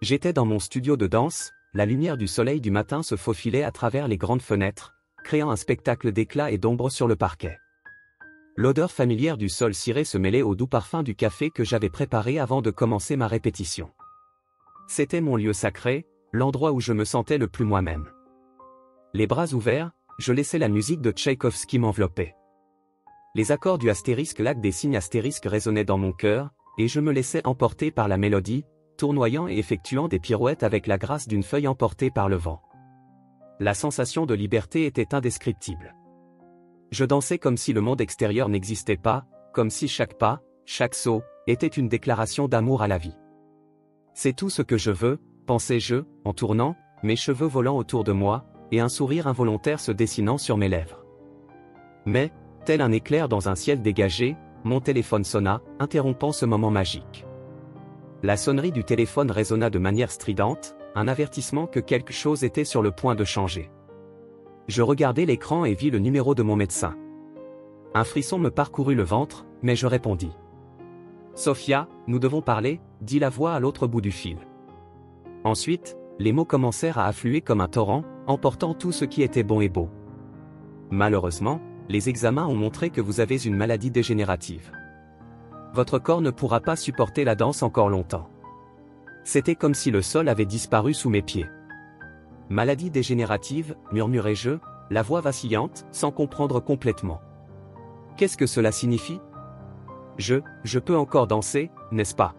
J'étais dans mon studio de danse, la lumière du soleil du matin se faufilait à travers les grandes fenêtres, créant un spectacle d'éclat et d'ombre sur le parquet. L'odeur familière du sol ciré se mêlait au doux parfum du café que j'avais préparé avant de commencer ma répétition. C'était mon lieu sacré, l'endroit où je me sentais le plus moi-même. Les bras ouverts, je laissais la musique de Tchaïkovski m'envelopper. Les accords du astérisque lac des signes astérisque résonnaient dans mon cœur, et je me laissais emporter par la mélodie, tournoyant et effectuant des pirouettes avec la grâce d'une feuille emportée par le vent. La sensation de liberté était indescriptible. Je dansais comme si le monde extérieur n'existait pas, comme si chaque pas, chaque saut, était une déclaration d'amour à la vie. C'est tout ce que je veux, pensais-je, en tournant, mes cheveux volant autour de moi, et un sourire involontaire se dessinant sur mes lèvres. Mais, tel un éclair dans un ciel dégagé, mon téléphone sonna, interrompant ce moment magique. La sonnerie du téléphone résonna de manière stridente, un avertissement que quelque chose était sur le point de changer. Je regardai l'écran et vis le numéro de mon médecin. Un frisson me parcourut le ventre, mais je répondis. « Sophia, nous devons parler », dit la voix à l'autre bout du fil. Ensuite, les mots commencèrent à affluer comme un torrent, emportant tout ce qui était bon et beau. Malheureusement, les examens ont montré que vous avez une maladie dégénérative. Votre corps ne pourra pas supporter la danse encore longtemps. C'était comme si le sol avait disparu sous mes pieds. Maladie dégénérative, murmurai-je, la voix vacillante, sans comprendre complètement. Qu'est-ce que cela signifie ? Je peux encore danser, n'est-ce pas ?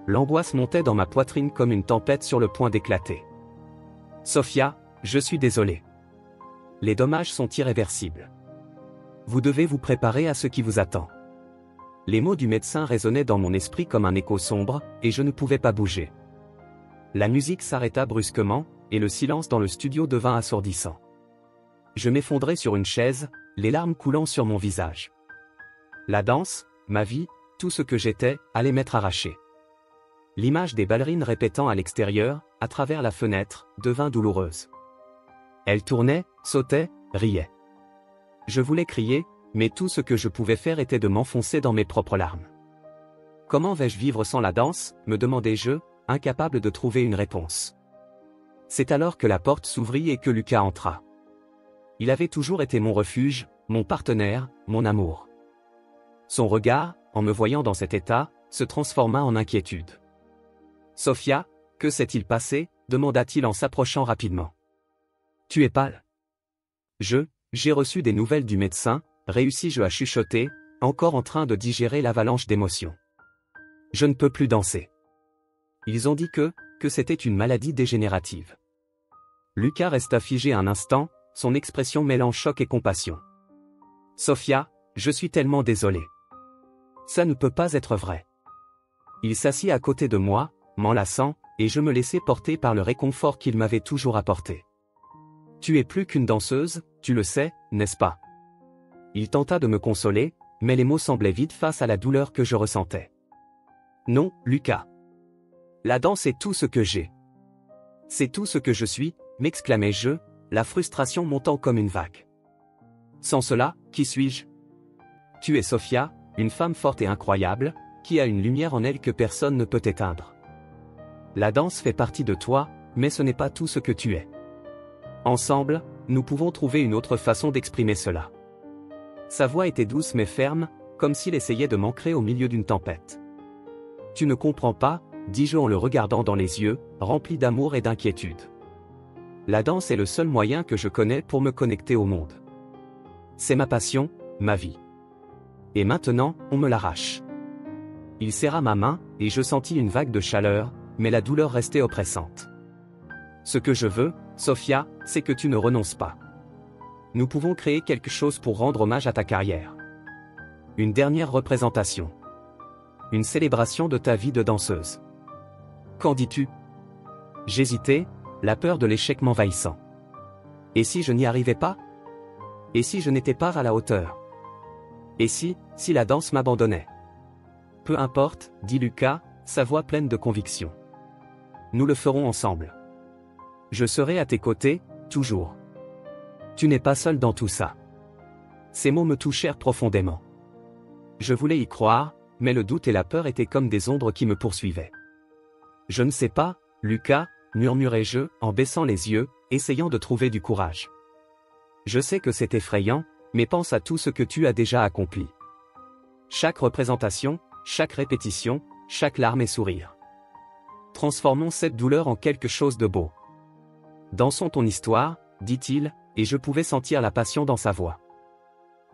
L'angoisse montait dans ma poitrine comme une tempête sur le point d'éclater. Sophia, je suis désolé. Les dommages sont irréversibles. Vous devez vous préparer à ce qui vous attend. Les mots du médecin résonnaient dans mon esprit comme un écho sombre, et je ne pouvais pas bouger. La musique s'arrêta brusquement, et le silence dans le studio devint assourdissant. Je m'effondrai sur une chaise, les larmes coulant sur mon visage. La danse, ma vie, tout ce que j'étais, allait m'être arraché. L'image des ballerines répétant à l'extérieur, à travers la fenêtre, devint douloureuse. Elles tournaient, sautaient, riaient. Je voulais crier, mais tout ce que je pouvais faire était de m'enfoncer dans mes propres larmes. Comment vais-je vivre sans la danse, me demandai-je, incapable de trouver une réponse. C'est alors que la porte s'ouvrit et que Lucas entra. Il avait toujours été mon refuge, mon partenaire, mon amour. Son regard, en me voyant dans cet état, se transforma en inquiétude. « Sophia, que s'est-il passé ?» demanda-t-il en s'approchant rapidement. « Tu es pâle. » J'ai reçu des nouvelles du médecin, réussis-je à chuchoter, encore en train de digérer l'avalanche d'émotions. Je ne peux plus danser. Ils ont dit que c'était une maladie dégénérative. Lucas resta figé un instant, son expression mêlant choc et compassion. Sophia, je suis tellement désolé. Ça ne peut pas être vrai. Il s'assit à côté de moi, m'enlaçant, et je me laissai porter par le réconfort qu'il m'avait toujours apporté. Tu es plus qu'une danseuse, tu le sais, n'est-ce pas? Il tenta de me consoler, mais les mots semblaient vides face à la douleur que je ressentais. Non, Lucas. La danse est tout ce que j'ai. C'est tout ce que je suis, m'exclamai-je, la frustration montant comme une vague. Sans cela, qui suis-je? Tu es Sophia, une femme forte et incroyable, qui a une lumière en elle que personne ne peut éteindre. La danse fait partie de toi, mais ce n'est pas tout ce que tu es. Ensemble, nous pouvons trouver une autre façon d'exprimer cela. Sa voix était douce mais ferme, comme s'il essayait de m'ancrer au milieu d'une tempête. Tu ne comprends pas, dis-je en le regardant dans les yeux, rempli d'amour et d'inquiétude. La danse est le seul moyen que je connais pour me connecter au monde. C'est ma passion, ma vie. Et maintenant, on me l'arrache. Il serra ma main, et je sentis une vague de chaleur, mais la douleur restait oppressante. Ce que je veux, Sophia, c'est que tu ne renonces pas. Nous pouvons créer quelque chose pour rendre hommage à ta carrière. Une dernière représentation. Une célébration de ta vie de danseuse. Qu'en dis-tu? J'hésitais, la peur de l'échec m'envahissant. Et si je n'y arrivais pas? Et si je n'étais pas à la hauteur? Et si la danse m'abandonnait? Peu importe, dit Lucas, sa voix pleine de conviction. Nous le ferons ensemble. Je serai à tes côtés, toujours. Tu n'es pas seul dans tout ça. Ces mots me touchèrent profondément. Je voulais y croire, mais le doute et la peur étaient comme des ombres qui me poursuivaient. Je ne sais pas, Lucas, murmurai-je, en baissant les yeux, essayant de trouver du courage. Je sais que c'est effrayant, mais pense à tout ce que tu as déjà accompli. Chaque représentation, chaque répétition, chaque larme et sourire. Transformons cette douleur en quelque chose de beau. Dansons ton histoire, dit-il, et je pouvais sentir la passion dans sa voix.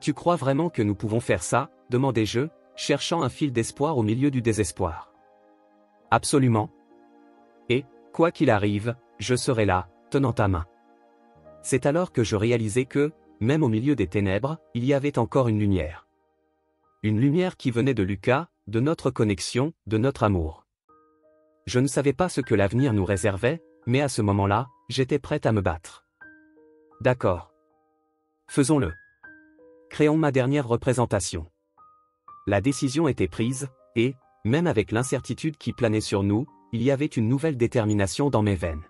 Tu crois vraiment que nous pouvons faire ça, demandai-je, cherchant un fil d'espoir au milieu du désespoir. Absolument. Et, quoi qu'il arrive, je serai là, tenant ta main. C'est alors que je réalisai que, même au milieu des ténèbres, il y avait encore une lumière. Une lumière qui venait de Lucas, de notre connexion, de notre amour. Je ne savais pas ce que l'avenir nous réservait, mais à ce moment-là, j'étais prête à me battre. D'accord. Faisons-le. Créons ma dernière représentation. La décision était prise, et, même avec l'incertitude qui planait sur nous, il y avait une nouvelle détermination dans mes veines.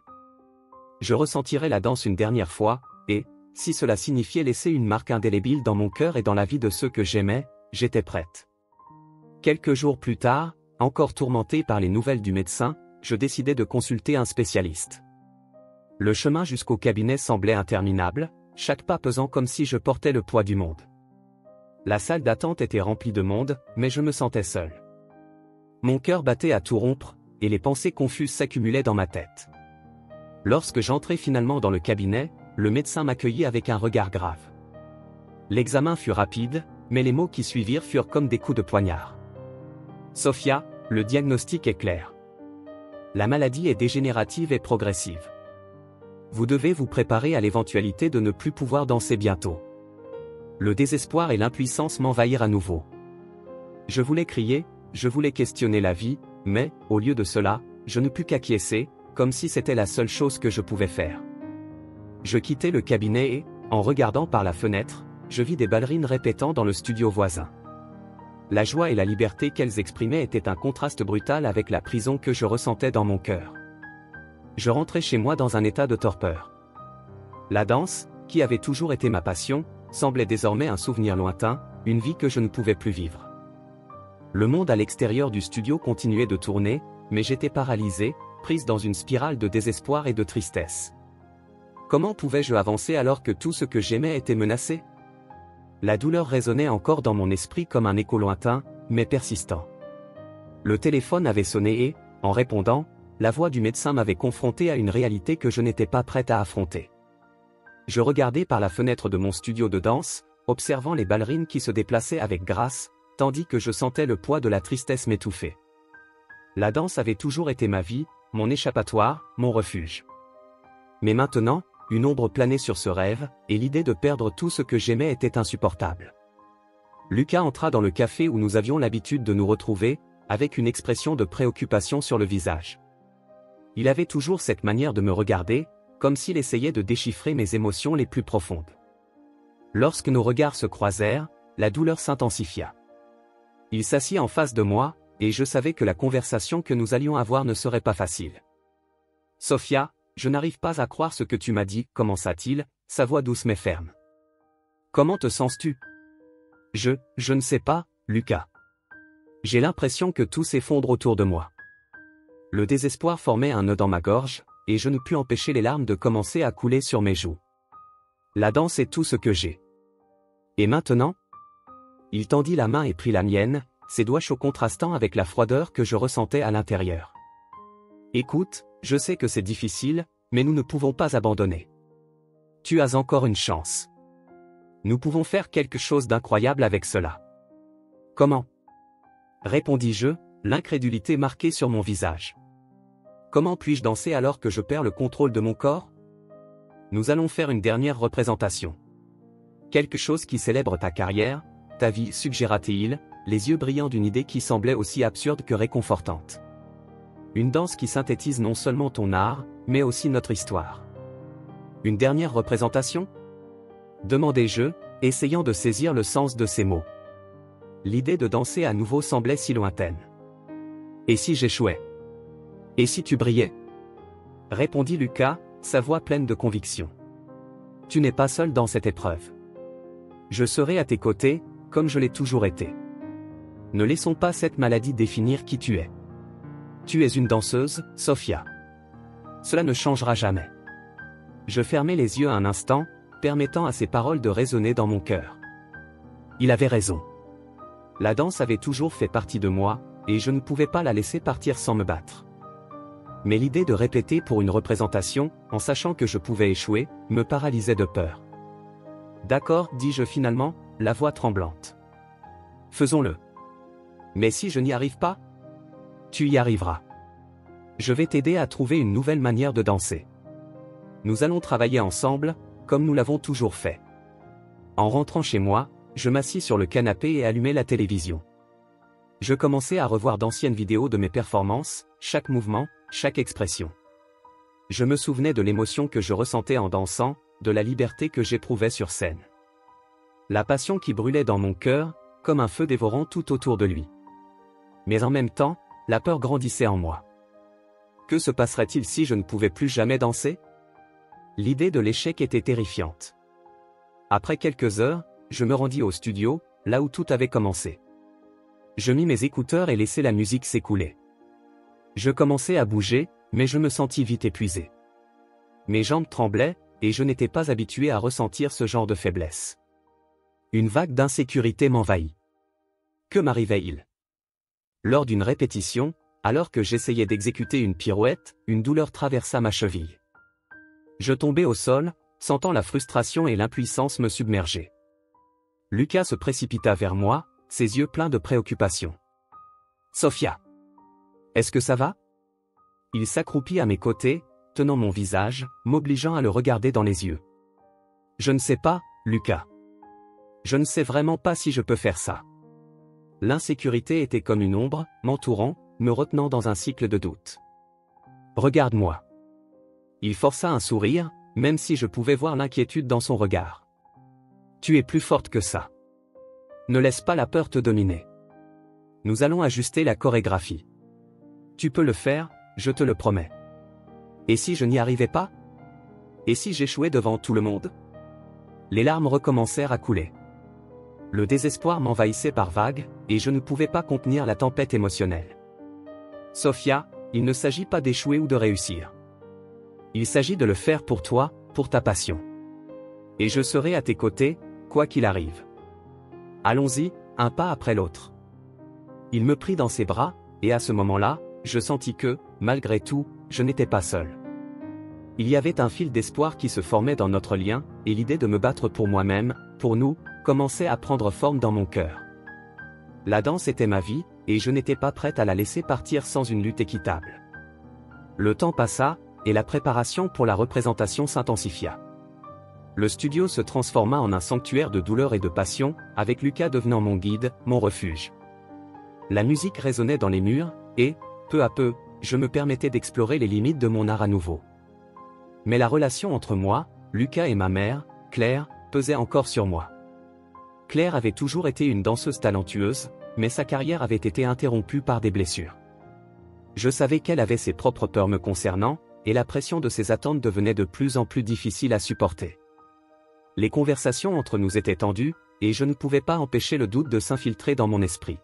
Je ressentirais la danse une dernière fois, et, si cela signifiait laisser une marque indélébile dans mon cœur et dans la vie de ceux que j'aimais, j'étais prête. Quelques jours plus tard, encore tourmenté par les nouvelles du médecin, je décidai de consulter un spécialiste. Le chemin jusqu'au cabinet semblait interminable, chaque pas pesant comme si je portais le poids du monde. La salle d'attente était remplie de monde, mais je me sentais seul. Mon cœur battait à tout rompre, et les pensées confuses s'accumulaient dans ma tête. Lorsque j'entrai finalement dans le cabinet, le médecin m'accueillit avec un regard grave. L'examen fut rapide, mais les mots qui suivirent furent comme des coups de poignard. Sophia, le diagnostic est clair. La maladie est dégénérative et progressive. Vous devez vous préparer à l'éventualité de ne plus pouvoir danser bientôt. Le désespoir et l'impuissance m'envahirent à nouveau. Je voulais crier, je voulais questionner la vie, mais, au lieu de cela, je ne pus qu'acquiescer, comme si c'était la seule chose que je pouvais faire. Je quittai le cabinet et, en regardant par la fenêtre, je vis des ballerines répétant dans le studio voisin. La joie et la liberté qu'elles exprimaient étaient un contraste brutal avec la prison que je ressentais dans mon cœur. Je rentrai chez moi dans un état de torpeur. La danse, qui avait toujours été ma passion, semblait désormais un souvenir lointain, une vie que je ne pouvais plus vivre. Le monde à l'extérieur du studio continuait de tourner, mais j'étais paralysée, prise dans une spirale de désespoir et de tristesse. Comment pouvais-je avancer alors que tout ce que j'aimais était menacé ? La douleur résonnait encore dans mon esprit comme un écho lointain, mais persistant. Le téléphone avait sonné et, en répondant, la voix du médecin m'avait confronté à une réalité que je n'étais pas prête à affronter. Je regardais par la fenêtre de mon studio de danse, observant les ballerines qui se déplaçaient avec grâce, tandis que je sentais le poids de la tristesse m'étouffer. La danse avait toujours été ma vie, mon échappatoire, mon refuge. Mais maintenant, une ombre planait sur ce rêve, et l'idée de perdre tout ce que j'aimais était insupportable. Lucas entra dans le café où nous avions l'habitude de nous retrouver, avec une expression de préoccupation sur le visage. Il avait toujours cette manière de me regarder, comme s'il essayait de déchiffrer mes émotions les plus profondes. Lorsque nos regards se croisèrent, la douleur s'intensifia. Il s'assit en face de moi, et je savais que la conversation que nous allions avoir ne serait pas facile. « Sophia, je n'arrive pas à croire ce que tu m'as dit, » commença-t-il, sa voix douce mais ferme. « Comment te sens-tu ? » Je ne sais pas, Lucas. J'ai l'impression que tout s'effondre autour de moi. Le désespoir formait un nœud dans ma gorge, et je ne pus empêcher les larmes de commencer à couler sur mes joues. La danse est tout ce que j'ai. Et maintenant ? Il tendit la main et prit la mienne, ses doigts chauds contrastant avec la froideur que je ressentais à l'intérieur. Écoute, je sais que c'est difficile, mais nous ne pouvons pas abandonner. Tu as encore une chance. Nous pouvons faire quelque chose d'incroyable avec cela. Comment ? Répondis-je, l'incrédulité marquée sur mon visage. Comment puis-je danser alors que je perds le contrôle de mon corps ? Nous allons faire une dernière représentation. Quelque chose qui célèbre ta carrière, ta vie, suggéra-t-il, les yeux brillants d'une idée qui semblait aussi absurde que réconfortante. Une danse qui synthétise non seulement ton art, mais aussi notre histoire. Une dernière représentation ? Demandai-je, essayant de saisir le sens de ces mots. L'idée de danser à nouveau semblait si lointaine. Et si j'échouais ? Et si tu brillais ? Répondit Lucas, sa voix pleine de conviction. Tu n'es pas seul dans cette épreuve. Je serai à tes côtés, comme je l'ai toujours été. Ne laissons pas cette maladie définir qui tu es. Tu es une danseuse, Sophia. cela ne changera jamais. Je fermai les yeux un instant, permettant à ces paroles de résonner dans mon cœur. Il avait raison. La danse avait toujours fait partie de moi, et je ne pouvais pas la laisser partir sans me battre. Mais l'idée de répéter pour une représentation, en sachant que je pouvais échouer, me paralysait de peur. D'accord, dis-je finalement, la voix tremblante. Faisons-le. Mais si je n'y arrive pas? Tu y arriveras. Je vais t'aider à trouver une nouvelle manière de danser. Nous allons travailler ensemble, comme nous l'avons toujours fait. En rentrant chez moi, je m'assis sur le canapé et allumai la télévision. Je commençai à revoir d'anciennes vidéos de mes performances, chaque mouvement, chaque expression. Je me souvenais de l'émotion que je ressentais en dansant, de la liberté que j'éprouvais sur scène. La passion qui brûlait dans mon cœur, comme un feu dévorant tout autour de lui. Mais en même temps, la peur grandissait en moi. Que se passerait-il si je ne pouvais plus jamais danser? L'idée de l'échec était terrifiante. Après quelques heures, je me rendis au studio, là où tout avait commencé. Je mis mes écouteurs et laissai la musique s'écouler. Je commençai à bouger, mais je me sentis vite épuisé. Mes jambes tremblaient, et je n'étais pas habitué à ressentir ce genre de faiblesse. Une vague d'insécurité m'envahit. Que m'arrivait-il? Lors d'une répétition, alors que j'essayais d'exécuter une pirouette, une douleur traversa ma cheville. Je tombai au sol, sentant la frustration et l'impuissance me submerger. Lucas se précipita vers moi, ses yeux pleins de préoccupation. « Sophia! Est-ce que ça va ?» Il s'accroupit à mes côtés, tenant mon visage, m'obligeant à le regarder dans les yeux. « Je ne sais pas, Lucas. Je ne sais vraiment pas si je peux faire ça. » L'insécurité était comme une ombre, m'entourant, me retenant dans un cycle de doute. « Regarde-moi. » Il força un sourire, même si je pouvais voir l'inquiétude dans son regard. « Tu es plus forte que ça. Ne laisse pas la peur te dominer. Nous allons ajuster la chorégraphie. Tu peux le faire, je te le promets. Et si je n'y arrivais pas? Et si j'échouais devant tout le monde? » Les larmes recommencèrent à couler. Le désespoir m'envahissait par vagues, et je ne pouvais pas contenir la tempête émotionnelle. « Sophia, il ne s'agit pas d'échouer ou de réussir. Il s'agit de le faire pour toi, pour ta passion. Et je serai à tes côtés, quoi qu'il arrive. Allons-y, un pas après l'autre. » Il me prit dans ses bras, et à ce moment-là, je sentis que, malgré tout, je n'étais pas seul. Il y avait un fil d'espoir qui se formait dans notre lien, et l'idée de me battre pour moi-même, pour nous, commençait à prendre forme dans mon cœur. La danse était ma vie, et je n'étais pas prête à la laisser partir sans une lutte équitable. Le temps passa, et la préparation pour la représentation s'intensifia. Le studio se transforma en un sanctuaire de douleur et de passion, avec Lucas devenant mon guide, mon refuge. La musique résonnait dans les murs, et, peu à peu, je me permettais d'explorer les limites de mon art à nouveau. Mais la relation entre moi, Lucas et ma mère, Claire, pesait encore sur moi. Claire avait toujours été une danseuse talentueuse, mais sa carrière avait été interrompue par des blessures. Je savais qu'elle avait ses propres peurs me concernant, et la pression de ses attentes devenait de plus en plus difficile à supporter. Les conversations entre nous étaient tendues, et je ne pouvais pas empêcher le doute de s'infiltrer dans mon esprit.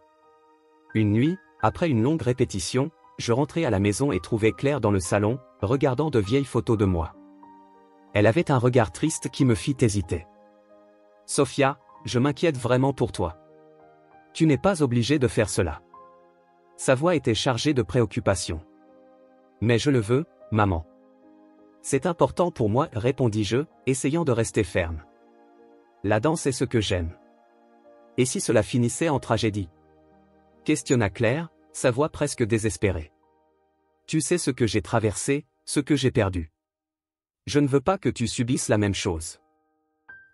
Une nuit, après une longue répétition, je rentrai à la maison et trouvai Claire dans le salon, regardant de vieilles photos de moi. Elle avait un regard triste qui me fit hésiter. « Sophia, je m'inquiète vraiment pour toi. Tu n'es pas obligée de faire cela. » Sa voix était chargée de préoccupation. « Mais je le veux, maman. C'est important pour moi, répondis-je, essayant de rester ferme. La danse est ce que j'aime. Et si cela finissait en tragédie? Questionna Claire, sa voix presque désespérée. Tu sais ce que j'ai traversé, ce que j'ai perdu. Je ne veux pas que tu subisses la même chose.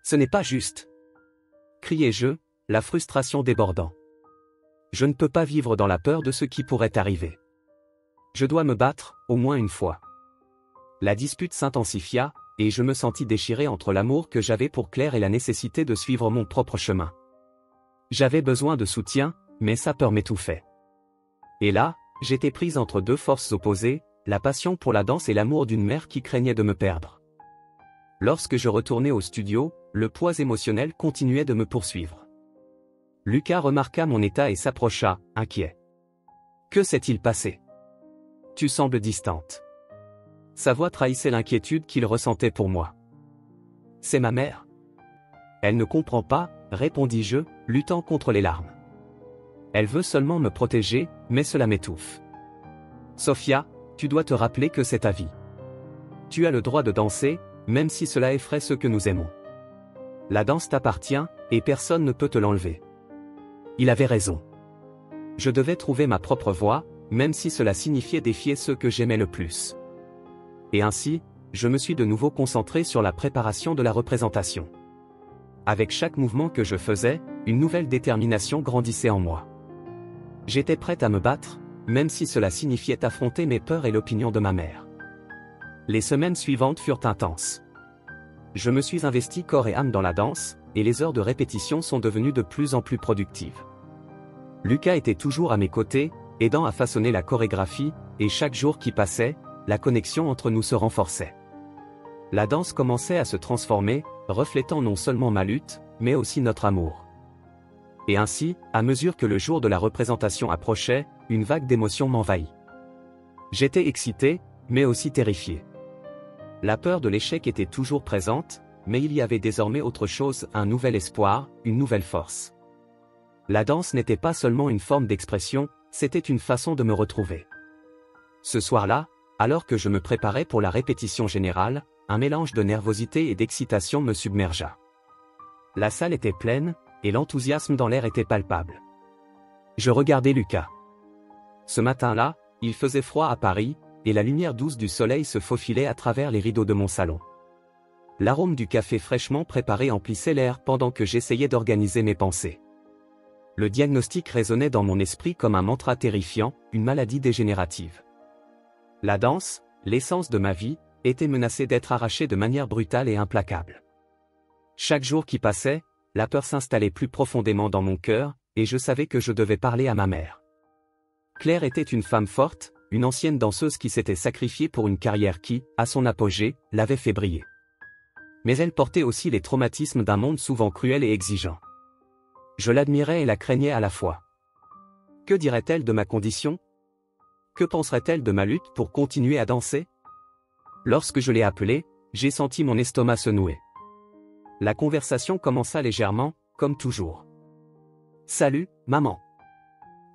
Ce n'est pas juste. Criai-je, la frustration débordant. Je ne peux pas vivre dans la peur de ce qui pourrait arriver. Je dois me battre, au moins une fois. La dispute s'intensifia, et je me sentis déchiré entre l'amour que j'avais pour Claire et la nécessité de suivre mon propre chemin. J'avais besoin de soutien, mais sa peur m'étouffait. Et là, j'étais prise entre deux forces opposées, la passion pour la danse et l'amour d'une mère qui craignait de me perdre. Lorsque je retournai au studio, le poids émotionnel continuait de me poursuivre. Lucas remarqua mon état et s'approcha, inquiet. « Que s'est-il passé? Tu sembles distante. » Sa voix trahissait l'inquiétude qu'il ressentait pour moi. C'est ma mère. Elle ne comprend pas, répondis-je, luttant contre les larmes. Elle veut seulement me protéger, mais cela m'étouffe. Sophia, tu dois te rappeler que c'est ta vie. Tu as le droit de danser, même si cela effraie ceux que nous aimons. La danse t'appartient, et personne ne peut te l'enlever. Il avait raison. Je devais trouver ma propre voie, même si cela signifiait défier ceux que j'aimais le plus. Et ainsi, je me suis de nouveau concentré sur la préparation de la représentation. Avec chaque mouvement que je faisais, une nouvelle détermination grandissait en moi. J'étais prête à me battre, même si cela signifiait affronter mes peurs et l'opinion de ma mère. Les semaines suivantes furent intenses. Je me suis investi corps et âme dans la danse, et les heures de répétition sont devenues de plus en plus productives. Lucas était toujours à mes côtés, aidant à façonner la chorégraphie, et chaque jour qui passait, la connexion entre nous se renforçait. La danse commençait à se transformer, reflétant non seulement ma lutte, mais aussi notre amour. Et ainsi, à mesure que le jour de la représentation approchait, une vague d'émotions m'envahit. J'étais excité, mais aussi terrifié. La peur de l'échec était toujours présente, mais il y avait désormais autre chose, un nouvel espoir, une nouvelle force. La danse n'était pas seulement une forme d'expression, c'était une façon de me retrouver. Ce soir-là, alors que je me préparais pour la répétition générale, un mélange de nervosité et d'excitation me submergea. La salle était pleine, et l'enthousiasme dans l'air était palpable. Je regardais Lucas. Ce matin-là, il faisait froid à Paris, et la lumière douce du soleil se faufilait à travers les rideaux de mon salon. L'arôme du café fraîchement préparé emplissait l'air pendant que j'essayais d'organiser mes pensées. Le diagnostic résonnait dans mon esprit comme un mantra terrifiant, une maladie dégénérative. La danse, l'essence de ma vie, était menacée d'être arrachée de manière brutale et implacable. Chaque jour qui passait, la peur s'installait plus profondément dans mon cœur, et je savais que je devais parler à ma mère. Claire était une femme forte, une ancienne danseuse qui s'était sacrifiée pour une carrière qui, à son apogée, l'avait fait briller. Mais elle portait aussi les traumatismes d'un monde souvent cruel et exigeant. Je l'admirais et la craignais à la fois. Que dirait-elle de ma condition? Que penserait-elle de ma lutte pour continuer à danser? Lorsque je l'ai appelée, j'ai senti mon estomac se nouer. La conversation commença légèrement, comme toujours. « Salut, maman.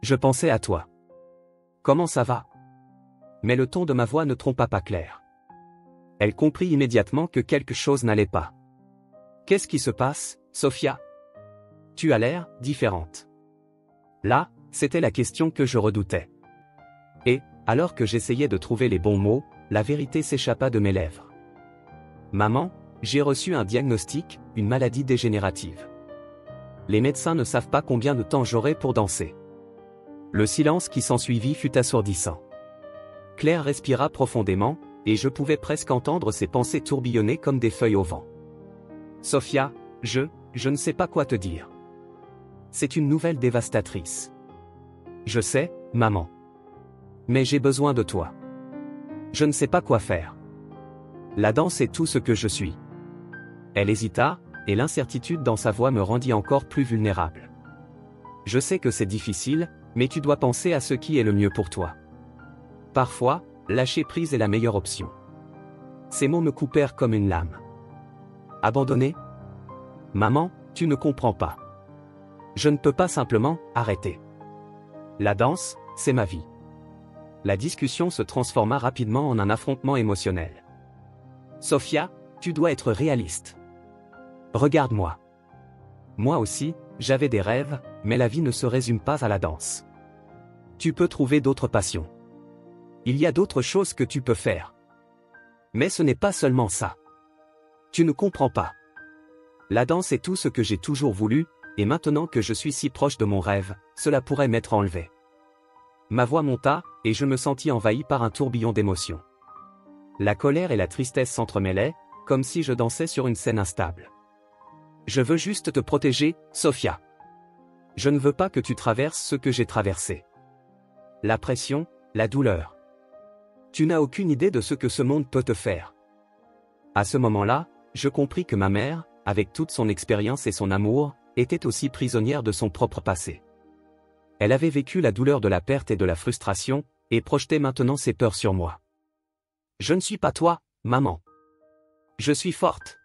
Je pensais à toi. Comment ça va ?» Mais le ton de ma voix ne trompa pas Claire. Elle comprit immédiatement que quelque chose n'allait pas. « Qu'est-ce qui se passe, Sophia? Tu as l'air différente. » Là, c'était la question que je redoutais. Et, alors que j'essayais de trouver les bons mots, la vérité s'échappa de mes lèvres. « Maman, j'ai reçu un diagnostic, une maladie dégénérative. Les médecins ne savent pas combien de temps j'aurai pour danser. » Le silence qui s'ensuivit fut assourdissant. Claire respira profondément, et je pouvais presque entendre ses pensées tourbillonner comme des feuilles au vent. « Sophia, je ne sais pas quoi te dire. C'est une nouvelle dévastatrice. Je sais, maman. Mais j'ai besoin de toi. Je ne sais pas quoi faire. La danse est tout ce que je suis. » Elle hésita, et l'incertitude dans sa voix me rendit encore plus vulnérable. « Je sais que c'est difficile, mais tu dois penser à ce qui est le mieux pour toi. Parfois, lâcher prise est la meilleure option. » Ces mots me coupèrent comme une lame. Abandonner? Maman, tu ne comprends pas. Je ne peux pas simplement arrêter. La danse, c'est ma vie. La discussion se transforma rapidement en un affrontement émotionnel. Sophia, tu dois être réaliste. Regarde-moi. Moi aussi, j'avais des rêves, mais la vie ne se résume pas à la danse. Tu peux trouver d'autres passions. Il y a d'autres choses que tu peux faire. Mais ce n'est pas seulement ça. Tu ne comprends pas. La danse est tout ce que j'ai toujours voulu, et maintenant que je suis si proche de mon rêve, cela pourrait m'être enlevé. Ma voix monta, et je me sentis envahi par un tourbillon d'émotions. La colère et la tristesse s'entremêlaient, comme si je dansais sur une scène instable. Je veux juste te protéger, Sophia. Je ne veux pas que tu traverses ce que j'ai traversé. La pression, la douleur. Tu n'as aucune idée de ce que ce monde peut te faire. À ce moment-là, je compris que ma mère, avec toute son expérience et son amour, était aussi prisonnière de son propre passé. Elle avait vécu la douleur de la perte et de la frustration, et projetait maintenant ses peurs sur moi. Je ne suis pas toi, maman. Je suis forte.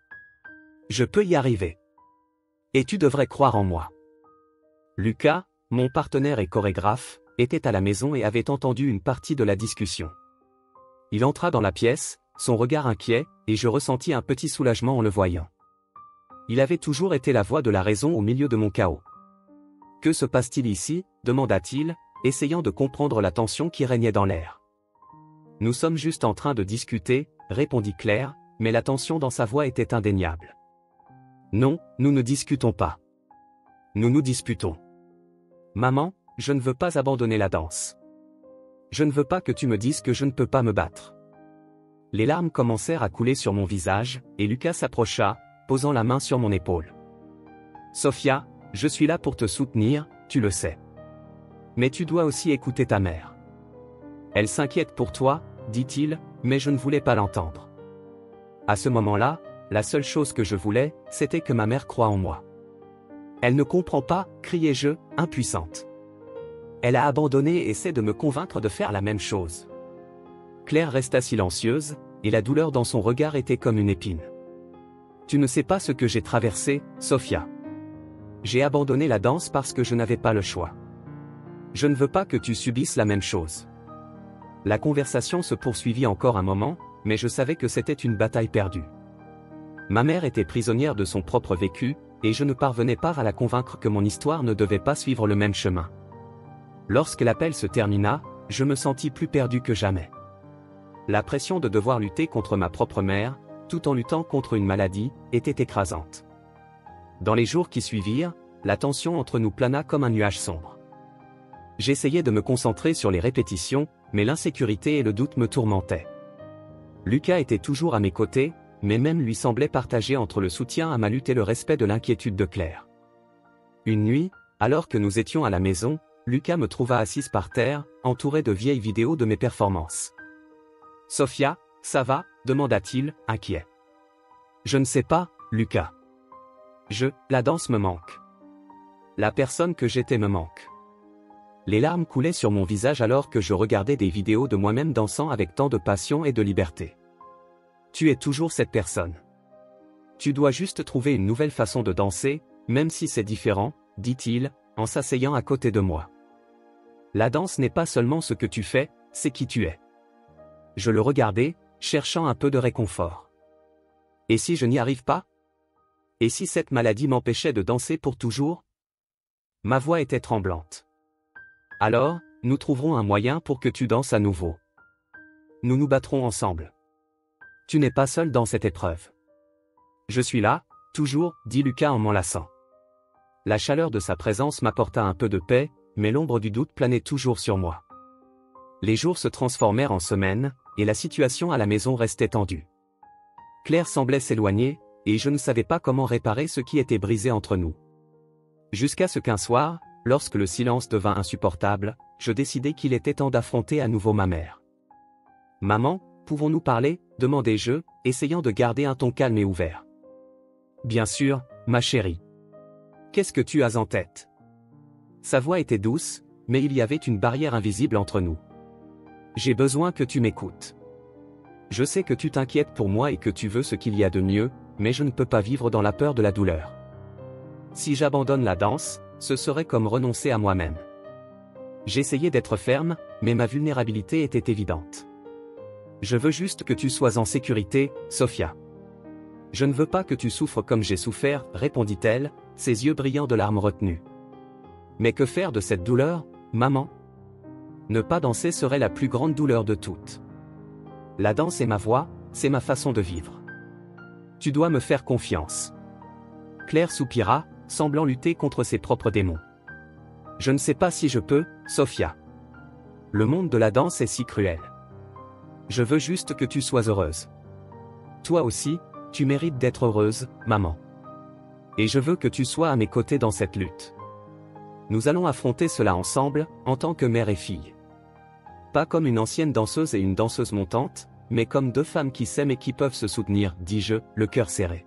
Je peux y arriver. Et tu devrais croire en moi. Lucas, mon partenaire et chorégraphe, était à la maison et avait entendu une partie de la discussion. Il entra dans la pièce, son regard inquiet, et je ressentis un petit soulagement en le voyant. Il avait toujours été la voix de la raison au milieu de mon chaos. « Que se passe-t-il ici » demanda-t-il, essayant de comprendre la tension qui régnait dans l'air. « Nous sommes juste en train de discuter » répondit Claire, mais la tension dans sa voix était indéniable. « Non, nous ne discutons pas. Nous nous disputons. Maman, je ne veux pas abandonner la danse. Je ne veux pas que tu me dises que je ne peux pas me battre. » Les larmes commencèrent à couler sur mon visage, et Lucas s'approcha, posant la main sur mon épaule. « Sophia, je suis là pour te soutenir, tu le sais. Mais tu dois aussi écouter ta mère. Elle s'inquiète pour toi, dit-il, mais je ne voulais pas l'entendre. À ce moment-là, la seule chose que je voulais, c'était que ma mère croie en moi. Elle ne comprend pas, criai-je, impuissante. Elle a abandonné et essaie de me convaincre de faire la même chose. Claire resta silencieuse, et la douleur dans son regard était comme une épine. Tu ne sais pas ce que j'ai traversé, Sophia. J'ai abandonné la danse parce que je n'avais pas le choix. Je ne veux pas que tu subisses la même chose. La conversation se poursuivit encore un moment, mais je savais que c'était une bataille perdue. Ma mère était prisonnière de son propre vécu, et je ne parvenais pas à la convaincre que mon histoire ne devait pas suivre le même chemin. Lorsque l'appel se termina, je me sentis plus perdu que jamais. La pression de devoir lutter contre ma propre mère, tout en luttant contre une maladie, était écrasante. Dans les jours qui suivirent, la tension entre nous plana comme un nuage sombre. J'essayais de me concentrer sur les répétitions, mais l'insécurité et le doute me tourmentaient. Lucas était toujours à mes côtés, mais même lui semblait partager entre le soutien à ma lutte et le respect de l'inquiétude de Claire. Une nuit, alors que nous étions à la maison, Lucas me trouva assise par terre, entouré de vieilles vidéos de mes performances. « Sophia, ça va » demanda-t-il, inquiet. « Je ne sais pas, Lucas. La danse me manque. La personne que j'étais me manque. » Les larmes coulaient sur mon visage alors que je regardais des vidéos de moi-même dansant avec tant de passion et de liberté. « Tu es toujours cette personne. Tu dois juste trouver une nouvelle façon de danser, même si c'est différent, dit-il, en s'asseyant à côté de moi. La danse n'est pas seulement ce que tu fais, c'est qui tu es. » Je le regardais, cherchant un peu de réconfort. Et si je n'y arrive pas? Et si cette maladie m'empêchait de danser pour toujours? Ma voix était tremblante. Alors, nous trouverons un moyen pour que tu danses à nouveau. Nous nous battrons ensemble. Tu n'es pas seul dans cette épreuve. Je suis là, toujours, dit Lucas en m'enlaçant. La chaleur de sa présence m'apporta un peu de paix, mais l'ombre du doute planait toujours sur moi. Les jours se transformèrent en semaines, et la situation à la maison restait tendue. Claire semblait s'éloigner, et je ne savais pas comment réparer ce qui était brisé entre nous. Jusqu'à ce qu'un soir, lorsque le silence devint insupportable, je décidai qu'il était temps d'affronter à nouveau ma mère. « Maman, pouvons-nous parler ?» demandai-je, essayant de garder un ton calme et ouvert. « Bien sûr, ma chérie. Qu'est-ce que tu as en tête ?» Sa voix était douce, mais il y avait une barrière invisible entre nous. « J'ai besoin que tu m'écoutes. Je sais que tu t'inquiètes pour moi et que tu veux ce qu'il y a de mieux, mais je ne peux pas vivre dans la peur de la douleur. Si j'abandonne la danse, ce serait comme renoncer à moi-même. » J'essayais d'être ferme, mais ma vulnérabilité était évidente. « Je veux juste que tu sois en sécurité, Sophia. Je ne veux pas que tu souffres comme j'ai souffert, répondit-elle, ses yeux brillants de larmes retenues. Mais que faire de cette douleur, maman? Ne pas danser serait la plus grande douleur de toutes. La danse est ma voix, c'est ma façon de vivre. Tu dois me faire confiance. » Claire soupira, semblant lutter contre ses propres démons. « Je ne sais pas si je peux, Sophia. Le monde de la danse est si cruel. Je veux juste que tu sois heureuse. Toi aussi, tu mérites d'être heureuse, maman. Et je veux que tu sois à mes côtés dans cette lutte. Nous allons affronter cela ensemble, en tant que mère et fille. Pas comme une ancienne danseuse et une danseuse montante, mais comme deux femmes qui s'aiment et qui peuvent se soutenir, dis-je, le cœur serré. »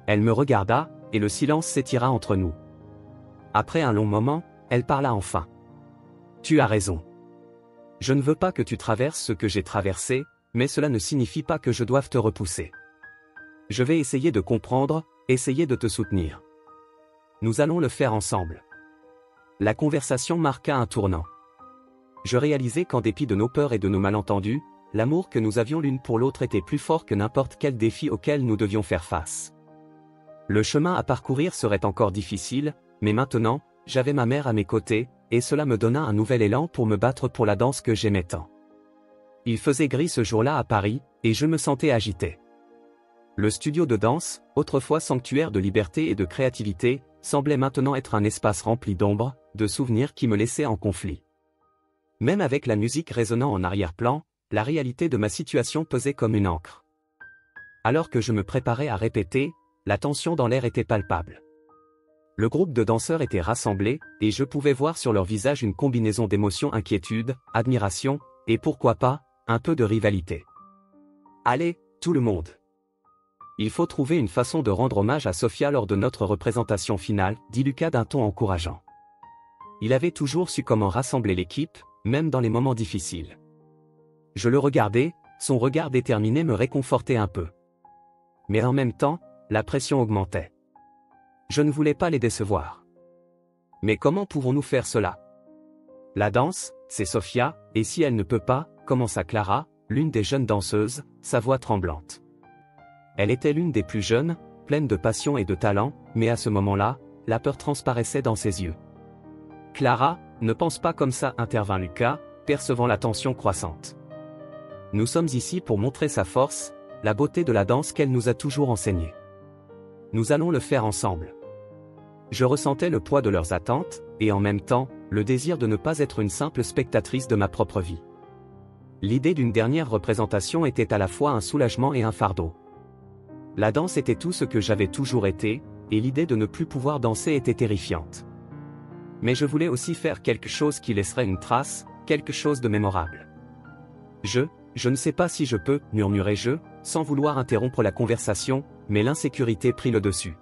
Elle me regarda, et le silence s'étira entre nous. Après un long moment, elle parla enfin. « Tu as raison. Je ne veux pas que tu traverses ce que j'ai traversé, mais cela ne signifie pas que je doive te repousser. Je vais essayer de comprendre, essayer de te soutenir. Nous allons le faire ensemble. La conversation marqua un tournant. Je réalisais qu'en dépit de nos peurs et de nos malentendus, l'amour que nous avions l'une pour l'autre était plus fort que n'importe quel défi auquel nous devions faire face. Le chemin à parcourir serait encore difficile, mais maintenant, j'avais ma mère à mes côtés, et cela me donna un nouvel élan pour me battre pour la danse que j'aimais tant. Il faisait gris ce jour-là à Paris, et je me sentais agité. Le studio de danse, autrefois sanctuaire de liberté et de créativité, semblait maintenant être un espace rempli d'ombres, de souvenirs qui me laissaient en conflit. Même avec la musique résonnant en arrière-plan, la réalité de ma situation pesait comme une encre. Alors que je me préparais à répéter, la tension dans l'air était palpable. Le groupe de danseurs était rassemblé, et je pouvais voir sur leur visage une combinaison d'émotions, inquiétude, admiration, et pourquoi pas, un peu de rivalité. Allez, tout le monde! Il faut trouver une façon de rendre hommage à Sofia lors de notre représentation finale, dit Lucas d'un ton encourageant. Il avait toujours su comment rassembler l'équipe, même dans les moments difficiles. Je le regardais, son regard déterminé me réconfortait un peu. Mais en même temps, la pression augmentait. Je ne voulais pas les décevoir. Mais comment pouvons-nous faire cela? La danse, c'est Sofia, et si elle ne peut pas, commença Clara, l'une des jeunes danseuses, sa voix tremblante. Elle était l'une des plus jeunes, pleine de passion et de talent, mais à ce moment-là, la peur transparaissait dans ses yeux. Clara, ne pense pas comme ça, intervint Lucas, percevant la tension croissante. Nous sommes ici pour montrer sa force, la beauté de la danse qu'elle nous a toujours enseignée. Nous allons le faire ensemble. Je ressentais le poids de leurs attentes, et en même temps, le désir de ne pas être une simple spectatrice de ma propre vie. L'idée d'une dernière représentation était à la fois un soulagement et un fardeau. La danse était tout ce que j'avais toujours été, et l'idée de ne plus pouvoir danser était terrifiante. Mais je voulais aussi faire quelque chose qui laisserait une trace, quelque chose de mémorable. Je ne sais pas si je peux, murmurai-je, sans vouloir interrompre la conversation, mais l'insécurité prit le dessus.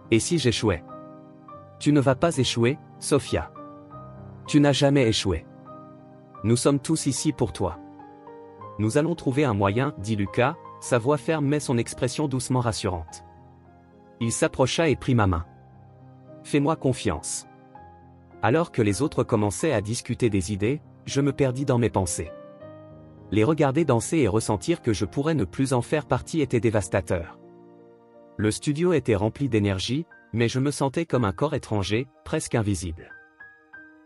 Et si j'échouais? Tu ne vas pas échouer, Sofia. Tu n'as jamais échoué. Nous sommes tous ici pour toi. Nous allons trouver un moyen, dit Lucas, sa voix ferme mais son expression doucement rassurante. Il s'approcha et prit ma main. Fais-moi confiance. Alors que les autres commençaient à discuter des idées, je me perdis dans mes pensées. Les regarder danser et ressentir que je pourrais ne plus en faire partie était dévastateur. Le studio était rempli d'énergie, mais je me sentais comme un corps étranger, presque invisible.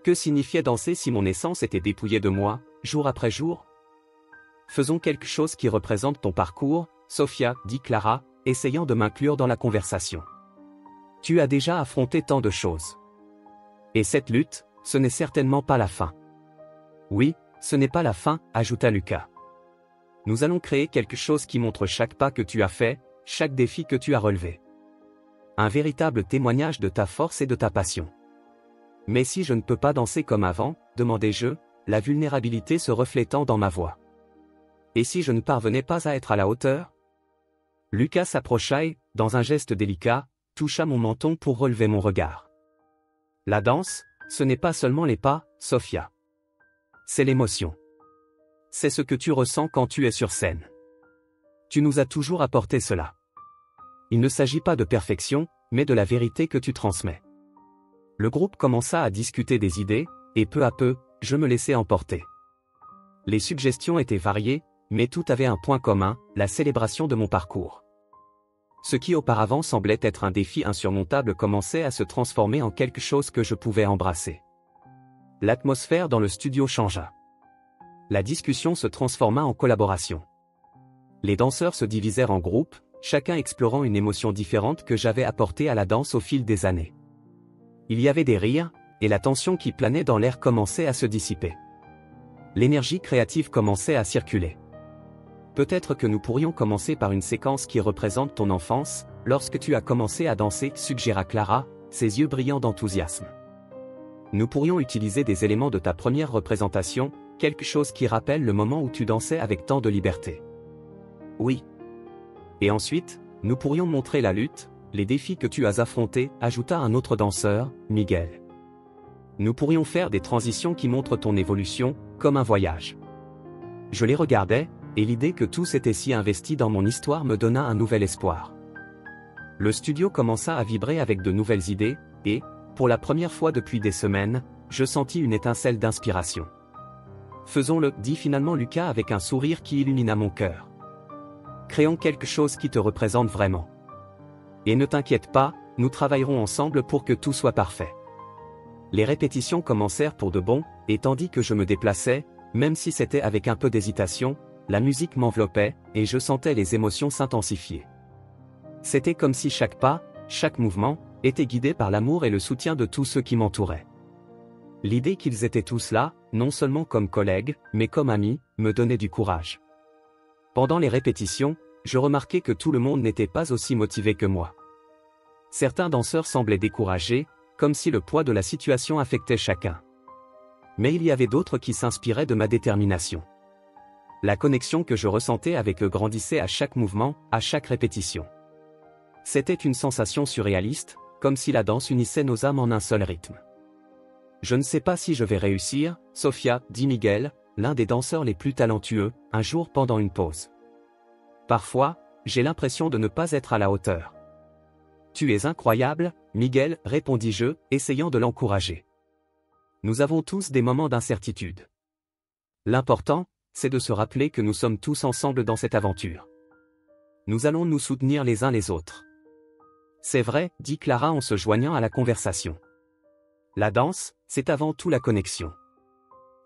Que signifiait danser si mon essence était dépouillée de moi, jour après jour? Faisons quelque chose qui représente ton parcours, Sofia, dit Clara, essayant de m'inclure dans la conversation. Tu as déjà affronté tant de choses. Et cette lutte, ce n'est certainement pas la fin. Oui, ce n'est pas la fin, ajouta Lucas. Nous allons créer quelque chose qui montre chaque pas que tu as fait, chaque défi que tu as relevé. Un véritable témoignage de ta force et de ta passion. Mais si je ne peux pas danser comme avant, demandai-je, la vulnérabilité se reflétant dans ma voix. Et si je ne parvenais pas à être à la hauteur? Lucas s'approcha et, dans un geste délicat, toucha mon menton pour relever mon regard. La danse, ce n'est pas seulement les pas, Sofia. C'est l'émotion. C'est ce que tu ressens quand tu es sur scène. Tu nous as toujours apporté cela. Il ne s'agit pas de perfection, mais de la vérité que tu transmets. Le groupe commença à discuter des idées, et peu à peu, je me laissais emporter. Les suggestions étaient variées, mais tout avait un point commun, la célébration de mon parcours. Ce qui auparavant semblait être un défi insurmontable commençait à se transformer en quelque chose que je pouvais embrasser. L'atmosphère dans le studio changea. La discussion se transforma en collaboration. Les danseurs se divisèrent en groupes, chacun explorant une émotion différente que j'avais apportée à la danse au fil des années. Il y avait des rires, et la tension qui planait dans l'air commençait à se dissiper. L'énergie créative commençait à circuler. Peut-être que nous pourrions commencer par une séquence qui représente ton enfance, lorsque tu as commencé à danser, suggéra Clara, ses yeux brillants d'enthousiasme. Nous pourrions utiliser des éléments de ta première représentation, quelque chose qui rappelle le moment où tu dansais avec tant de liberté. Oui. Et ensuite, nous pourrions montrer la lutte, les défis que tu as affrontés, ajouta un autre danseur, Miguel. Nous pourrions faire des transitions qui montrent ton évolution, comme un voyage. Je les regardais, et l'idée que tous étaient si investis dans mon histoire me donna un nouvel espoir. Le studio commença à vibrer avec de nouvelles idées, et, pour la première fois depuis des semaines, je sentis une étincelle d'inspiration. Faisons-le, dit finalement Lucas avec un sourire qui illumina mon cœur. Créons quelque chose qui te représente vraiment. Et ne t'inquiète pas, nous travaillerons ensemble pour que tout soit parfait. Les répétitions commencèrent pour de bon, et tandis que je me déplaçais, même si c'était avec un peu d'hésitation, la musique m'enveloppait, et je sentais les émotions s'intensifier. C'était comme si chaque pas, chaque mouvement, était guidé par l'amour et le soutien de tous ceux qui m'entouraient. L'idée qu'ils étaient tous là, non seulement comme collègues, mais comme amis, me donnait du courage. Pendant les répétitions, je remarquai que tout le monde n'était pas aussi motivé que moi. Certains danseurs semblaient découragés, comme si le poids de la situation affectait chacun. Mais il y avait d'autres qui s'inspiraient de ma détermination. La connexion que je ressentais avec eux grandissait à chaque mouvement, à chaque répétition. C'était une sensation surréaliste, comme si la danse unissait nos âmes en un seul rythme. Je ne sais pas si je vais réussir, Sofia, dit Miguel, l'un des danseurs les plus talentueux, un jour pendant une pause. Parfois, j'ai l'impression de ne pas être à la hauteur. Tu es incroyable, Miguel, répondis-je, essayant de l'encourager. Nous avons tous des moments d'incertitude. L'important, c'est de se rappeler que nous sommes tous ensemble dans cette aventure. Nous allons nous soutenir les uns les autres. C'est vrai, dit Clara en se joignant à la conversation. La danse, c'est avant tout la connexion.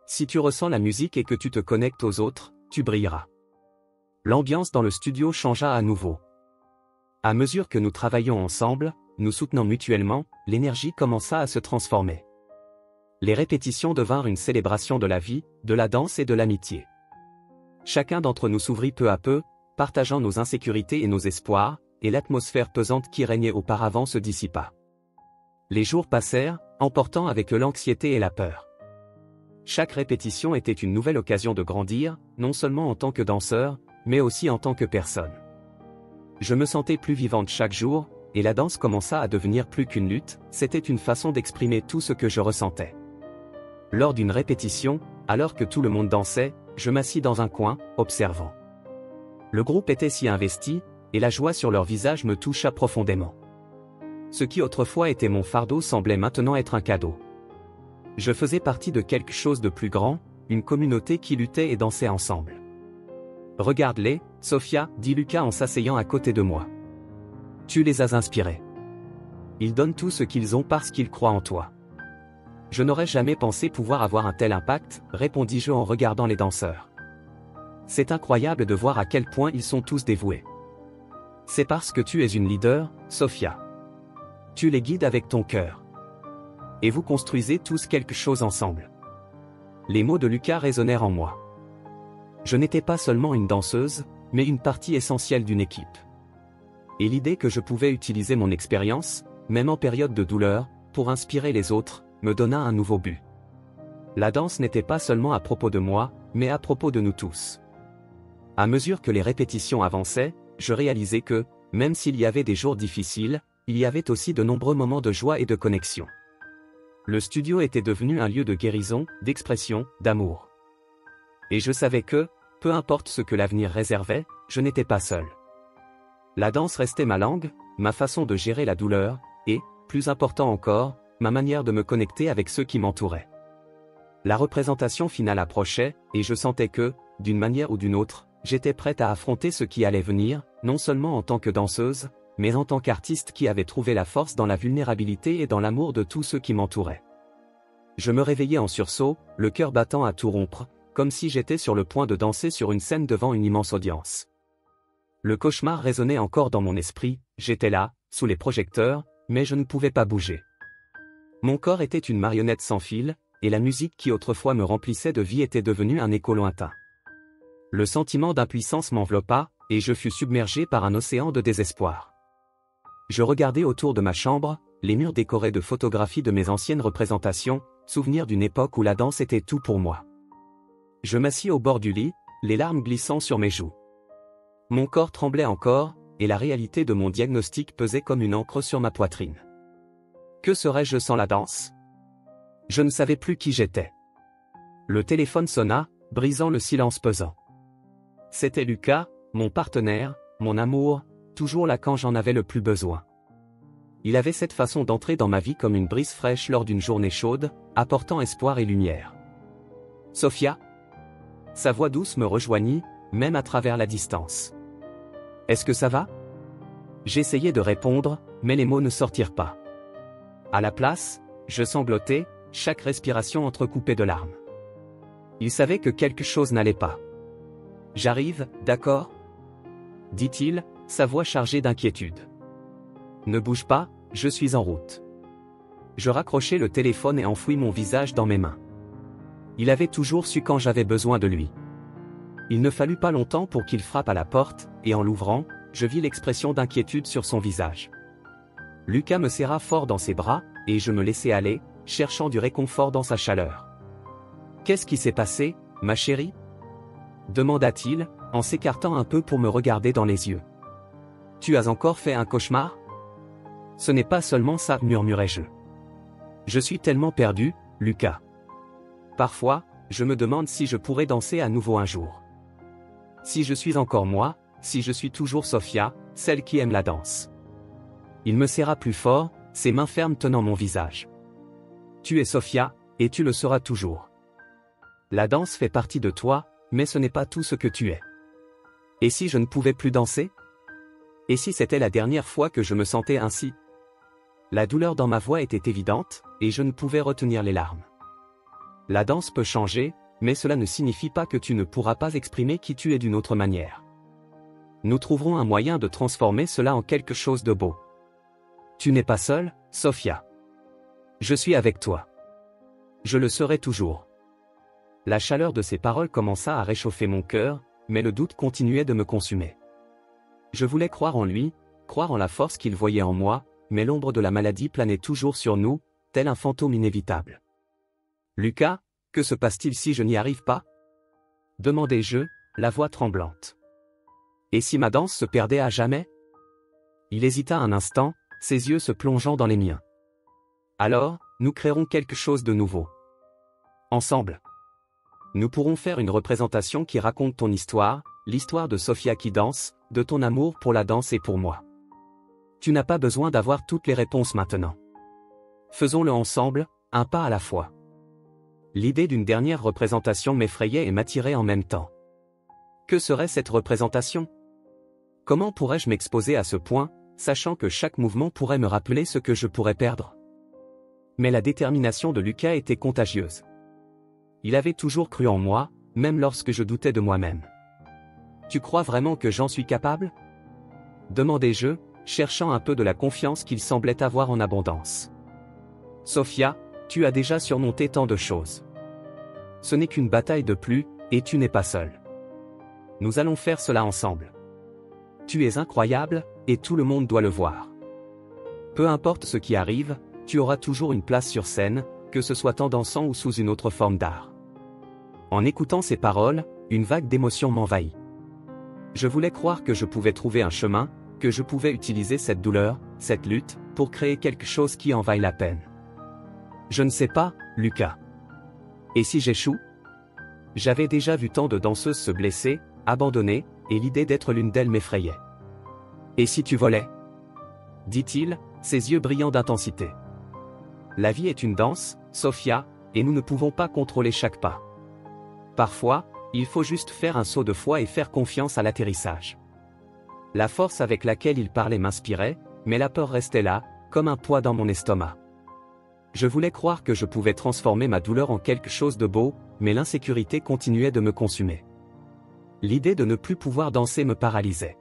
Si tu ressens la musique et que tu te connectes aux autres, tu brilleras. L'ambiance dans le studio changea à nouveau. À mesure que nous travaillions ensemble, nous soutenant mutuellement, l'énergie commença à se transformer. Les répétitions devinrent une célébration de la vie, de la danse et de l'amitié. Chacun d'entre nous s'ouvrit peu à peu, partageant nos insécurités et nos espoirs, et l'atmosphère pesante qui régnait auparavant se dissipa. Les jours passèrent, emportant avec eux l'anxiété et la peur. Chaque répétition était une nouvelle occasion de grandir, non seulement en tant que danseur, mais aussi en tant que personne. Je me sentais plus vivante chaque jour, et la danse commença à devenir plus qu'une lutte, c'était une façon d'exprimer tout ce que je ressentais. Lors d'une répétition, alors que tout le monde dansait, je m'assis dans un coin, observant. Le groupe était si investi, et la joie sur leur visage me toucha profondément. Ce qui autrefois était mon fardeau semblait maintenant être un cadeau. Je faisais partie de quelque chose de plus grand, une communauté qui luttait et dansait ensemble. Regarde-les, Sofia, dit Lucas en s'asseyant à côté de moi. Tu les as inspirés. Ils donnent tout ce qu'ils ont parce qu'ils croient en toi. Je n'aurais jamais pensé pouvoir avoir un tel impact, répondis-je en regardant les danseurs. C'est incroyable de voir à quel point ils sont tous dévoués. C'est parce que tu es une leader, Sofia. Tu les guides avec ton cœur. Et vous construisez tous quelque chose ensemble. Les mots de Lucas résonnèrent en moi. Je n'étais pas seulement une danseuse, mais une partie essentielle d'une équipe. Et l'idée que je pouvais utiliser mon expérience, même en période de douleur, pour inspirer les autres, me donna un nouveau but. La danse n'était pas seulement à propos de moi, mais à propos de nous tous. À mesure que les répétitions avançaient, je réalisais que, même s'il y avait des jours difficiles, il y avait aussi de nombreux moments de joie et de connexion. Le studio était devenu un lieu de guérison, d'expression, d'amour. Et je savais que, peu importe ce que l'avenir réservait, je n'étais pas seul. La danse restait ma langue, ma façon de gérer la douleur, et, plus important encore, ma manière de me connecter avec ceux qui m'entouraient. La représentation finale approchait, et je sentais que, d'une manière ou d'une autre, j'étais prête à affronter ce qui allait venir, non seulement en tant que danseuse, mais en tant qu'artiste qui avait trouvé la force dans la vulnérabilité et dans l'amour de tous ceux qui m'entouraient. Je me réveillais en sursaut, le cœur battant à tout rompre, comme si j'étais sur le point de danser sur une scène devant une immense audience. Le cauchemar résonnait encore dans mon esprit, j'étais là, sous les projecteurs, mais je ne pouvais pas bouger. Mon corps était une marionnette sans fil, et la musique qui autrefois me remplissait de vie était devenue un écho lointain. Le sentiment d'impuissance m'enveloppa, et je fus submergé par un océan de désespoir. Je regardais autour de ma chambre, les murs décorés de photographies de mes anciennes représentations, souvenirs d'une époque où la danse était tout pour moi. Je m'assis au bord du lit, les larmes glissant sur mes joues. Mon corps tremblait encore, et la réalité de mon diagnostic pesait comme une encre sur ma poitrine. Que serais-je sans la danse? Je ne savais plus qui j'étais. Le téléphone sonna, brisant le silence pesant. C'était Lucas, mon partenaire, mon amour, toujours là quand j'en avais le plus besoin. Il avait cette façon d'entrer dans ma vie comme une brise fraîche lors d'une journée chaude, apportant espoir et lumière. Sophia? Sa voix douce me rejoignit, même à travers la distance. Est-ce que ça va? J'essayais de répondre, mais les mots ne sortirent pas. À la place, je sanglotais, chaque respiration entrecoupée de larmes. Il savait que quelque chose n'allait pas. J'arrive, d'accord? Dit-il, sa voix chargée d'inquiétude. Ne bouge pas, je suis en route. Je raccrochai le téléphone et enfouis mon visage dans mes mains. Il avait toujours su quand j'avais besoin de lui. Il ne fallut pas longtemps pour qu'il frappe à la porte, et en l'ouvrant, je vis l'expression d'inquiétude sur son visage. Lucas me serra fort dans ses bras, et je me laissai aller, cherchant du réconfort dans sa chaleur. « Qu'est-ce qui s'est passé, ma chérie ?» demanda-t-il, en s'écartant un peu pour me regarder dans les yeux. « Tu as encore fait un cauchemar ?»« Ce n'est pas seulement ça, murmurai-je. Je suis tellement perdu, Lucas. Parfois, je me demande si je pourrais danser à nouveau un jour. Si je suis encore moi, si je suis toujours Sophia, celle qui aime la danse. » Il me serra plus fort, ses mains fermes tenant mon visage. « Tu es Sophia, et tu le seras toujours. La danse fait partie de toi, mais ce n'est pas tout ce que tu es. Et si je ne pouvais plus danser? Et si c'était la dernière fois que je me sentais ainsi? » La douleur dans ma voix était évidente, et je ne pouvais retenir les larmes. La danse peut changer, mais cela ne signifie pas que tu ne pourras pas exprimer qui tu es d'une autre manière. Nous trouverons un moyen de transformer cela en quelque chose de beau. Tu n'es pas seule, Sophia. Je suis avec toi. Je le serai toujours. La chaleur de ces paroles commença à réchauffer mon cœur, mais le doute continuait de me consumer. Je voulais croire en lui, croire en la force qu'il voyait en moi, mais l'ombre de la maladie planait toujours sur nous, tel un fantôme inévitable. « Lucas, que se passe-t-il si je n'y arrive pas ?» demandai-je, la voix tremblante. « Et si ma danse se perdait à jamais ?» Il hésita un instant, ses yeux se plongeant dans les miens. « Alors, nous créerons quelque chose de nouveau. Ensemble. Nous pourrons faire une représentation qui raconte ton histoire, l'histoire de Sophia qui danse, de ton amour pour la danse et pour moi. Tu n'as pas besoin d'avoir toutes les réponses maintenant. Faisons-le ensemble, un pas à la fois. » L'idée d'une dernière représentation m'effrayait et m'attirait en même temps. Que serait cette représentation? Comment pourrais-je m'exposer à ce point, sachant que chaque mouvement pourrait me rappeler ce que je pourrais perdre? Mais la détermination de Lucas était contagieuse. Il avait toujours cru en moi, même lorsque je doutais de moi-même. « Tu crois vraiment que j'en suis capable ?» demandai-je, cherchant un peu de la confiance qu'il semblait avoir en abondance. « Sophia, tu as déjà surmonté tant de choses. Ce n'est qu'une bataille de plus, et tu n'es pas seule. Nous allons faire cela ensemble. Tu es incroyable, et tout le monde doit le voir. Peu importe ce qui arrive, tu auras toujours une place sur scène, que ce soit en dansant ou sous une autre forme d'art. » En écoutant ces paroles, une vague d'émotion m'envahit. Je voulais croire que je pouvais trouver un chemin, que je pouvais utiliser cette douleur, cette lutte, pour créer quelque chose qui en vaille la peine. Je ne sais pas, Lucas. Et si j'échoue? J'avais déjà vu tant de danseuses se blesser, abandonner, et l'idée d'être l'une d'elles m'effrayait. Et si tu volais? Dit-il, ses yeux brillants d'intensité. La vie est une danse, Sophia, et nous ne pouvons pas contrôler chaque pas. Parfois, il faut juste faire un saut de foi et faire confiance à l'atterrissage. La force avec laquelle il parlait m'inspirait, mais la peur restait là, comme un poids dans mon estomac. Je voulais croire que je pouvais transformer ma douleur en quelque chose de beau, mais l'insécurité continuait de me consumer. L'idée de ne plus pouvoir danser me paralysait.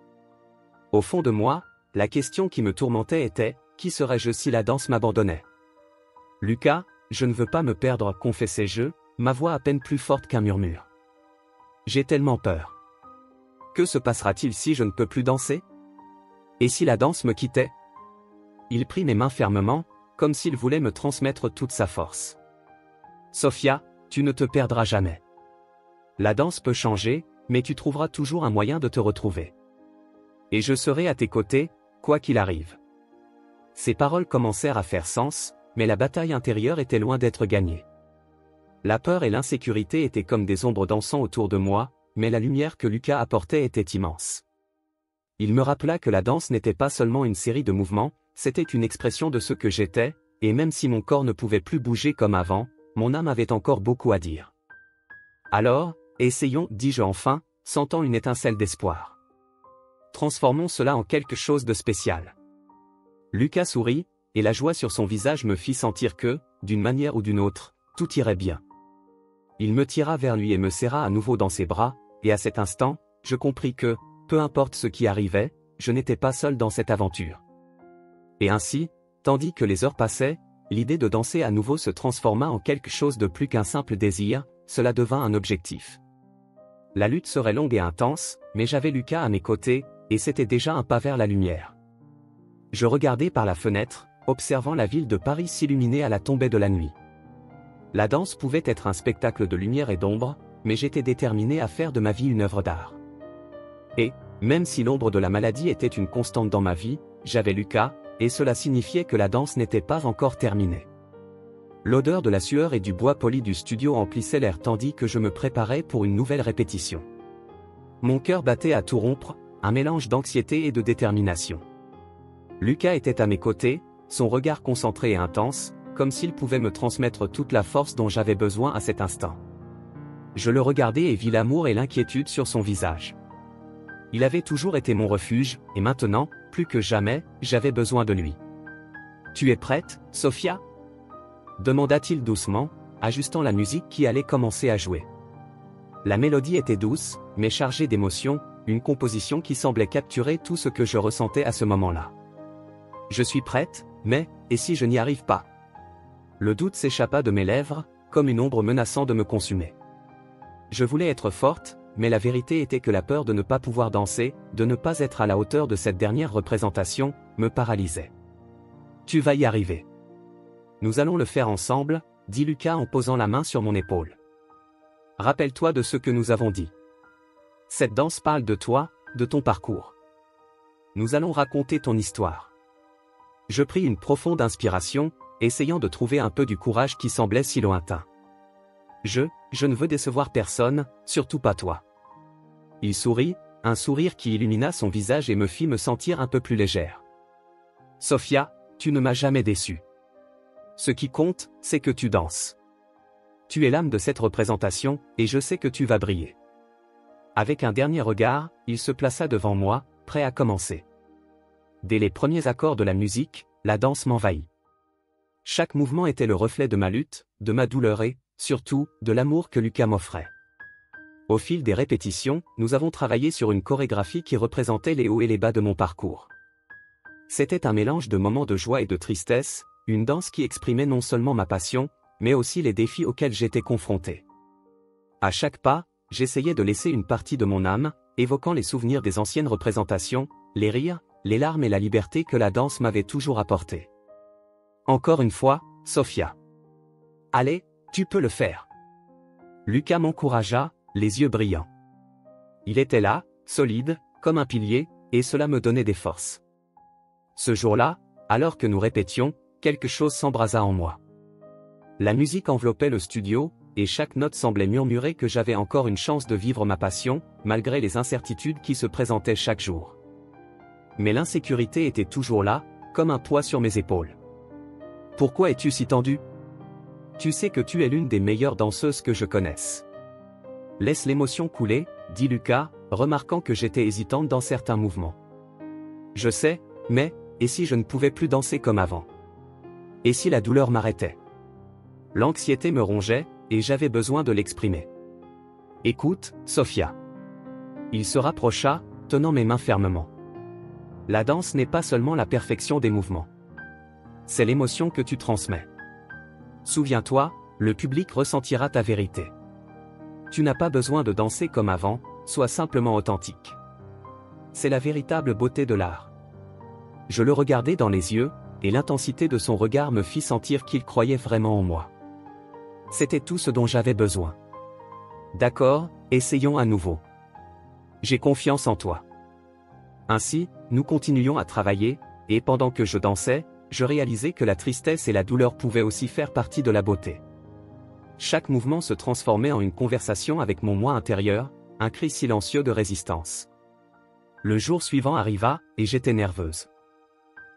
Au fond de moi, la question qui me tourmentait était, qui serais-je si la danse m'abandonnait? « Lucas, je ne veux pas me perdre, confessai-je, ma voix à peine plus forte qu'un murmure. J'ai tellement peur. Que se passera-t-il si je ne peux plus danser? Et si la danse me quittait? » Il prit mes mains fermement, comme s'il voulait me transmettre toute sa force. « Sophia, tu ne te perdras jamais. La danse peut changer, mais tu trouveras toujours un moyen de te retrouver. Et je serai à tes côtés, quoi qu'il arrive. » Ces paroles commencèrent à faire sens, mais la bataille intérieure était loin d'être gagnée. La peur et l'insécurité étaient comme des ombres dansant autour de moi, mais la lumière que Lucas apportait était immense. Il me rappela que la danse n'était pas seulement une série de mouvements, c'était une expression de ce que j'étais, et même si mon corps ne pouvait plus bouger comme avant, mon âme avait encore beaucoup à dire. Alors, essayons, dis-je enfin, sentant une étincelle d'espoir. Transformons cela en quelque chose de spécial. Lucas sourit, et la joie sur son visage me fit sentir que, d'une manière ou d'une autre, tout irait bien. Il me tira vers lui et me serra à nouveau dans ses bras, et à cet instant, je compris que, peu importe ce qui arrivait, je n'étais pas seul dans cette aventure. Et ainsi, tandis que les heures passaient, l'idée de danser à nouveau se transforma en quelque chose de plus qu'un simple désir, cela devint un objectif. La lutte serait longue et intense, mais j'avais Lucas à mes côtés, et c'était déjà un pas vers la lumière. Je regardais par la fenêtre, observant la ville de Paris s'illuminer à la tombée de la nuit. La danse pouvait être un spectacle de lumière et d'ombre, mais j'étais déterminé à faire de ma vie une œuvre d'art. Et, même si l'ombre de la maladie était une constante dans ma vie, j'avais Lucas, et cela signifiait que la danse n'était pas encore terminée. L'odeur de la sueur et du bois poli du studio emplissait l'air tandis que je me préparais pour une nouvelle répétition. Mon cœur battait à tout rompre, un mélange d'anxiété et de détermination. Lucas était à mes côtés, son regard concentré et intense, comme s'il pouvait me transmettre toute la force dont j'avais besoin à cet instant. Je le regardais et vis l'amour et l'inquiétude sur son visage. Il avait toujours été mon refuge, et maintenant, plus que jamais, j'avais besoin de lui. « Tu es prête, Sophia ?» demanda-t-il doucement, ajustant la musique qui allait commencer à jouer. La mélodie était douce, mais chargée d'émotion, une composition qui semblait capturer tout ce que je ressentais à ce moment-là. « Je suis prête, mais, et si je n'y arrive pas ?» Le doute s'échappa de mes lèvres, comme une ombre menaçant de me consumer. Je voulais être forte, mais la vérité était que la peur de ne pas pouvoir danser, de ne pas être à la hauteur de cette dernière représentation, me paralysait. « Tu vas y arriver. Nous allons le faire ensemble, » dit Lucas en posant la main sur mon épaule. « Rappelle-toi de ce que nous avons dit. Cette danse parle de toi, de ton parcours. Nous allons raconter ton histoire. » Je pris une profonde inspiration, essayant de trouver un peu du courage qui semblait si lointain. Je ne veux décevoir personne, surtout pas toi. Il sourit, un sourire qui illumina son visage et me fit me sentir un peu plus légère. Sophia, tu ne m'as jamais déçu. Ce qui compte, c'est que tu danses. Tu es l'âme de cette représentation, et je sais que tu vas briller. Avec un dernier regard, il se plaça devant moi, prêt à commencer. Dès les premiers accords de la musique, la danse m'envahit. Chaque mouvement était le reflet de ma lutte, de ma douleur et, surtout, de l'amour que Lucas m'offrait. Au fil des répétitions, nous avons travaillé sur une chorégraphie qui représentait les hauts et les bas de mon parcours. C'était un mélange de moments de joie et de tristesse, une danse qui exprimait non seulement ma passion, mais aussi les défis auxquels j'étais confronté. À chaque pas, j'essayais de laisser une partie de mon âme, évoquant les souvenirs des anciennes représentations, les rires, les larmes et la liberté que la danse m'avait toujours apportée. Encore une fois, Sophia. Allez, tu peux le faire. Lucas m'encouragea, les yeux brillants. Il était là, solide, comme un pilier, et cela me donnait des forces. Ce jour-là, alors que nous répétions, quelque chose s'embrasa en moi. La musique enveloppait le studio, et chaque note semblait murmurer que j'avais encore une chance de vivre ma passion, malgré les incertitudes qui se présentaient chaque jour. Mais l'insécurité était toujours là, comme un poids sur mes épaules. Pourquoi es-tu si tendue ? Tu sais que tu es l'une des meilleures danseuses que je connaisse. Laisse l'émotion couler, dit Lucas, remarquant que j'étais hésitante dans certains mouvements. Je sais, mais, et si je ne pouvais plus danser comme avant ? Et si la douleur m'arrêtait ? L'anxiété me rongeait, et j'avais besoin de l'exprimer. Écoute, Sophia. Il se rapprocha, tenant mes mains fermement. La danse n'est pas seulement la perfection des mouvements. C'est l'émotion que tu transmets. Souviens-toi, le public ressentira ta vérité. Tu n'as pas besoin de danser comme avant, sois simplement authentique. C'est la véritable beauté de l'art. Je le regardai dans les yeux, et l'intensité de son regard me fit sentir qu'il croyait vraiment en moi. C'était tout ce dont j'avais besoin. D'accord, essayons à nouveau. J'ai confiance en toi. Ainsi, nous continuions à travailler, et pendant que je dansais, je réalisais que la tristesse et la douleur pouvaient aussi faire partie de la beauté. Chaque mouvement se transformait en une conversation avec mon moi intérieur, un cri silencieux de résistance. Le jour suivant arriva, et j'étais nerveuse.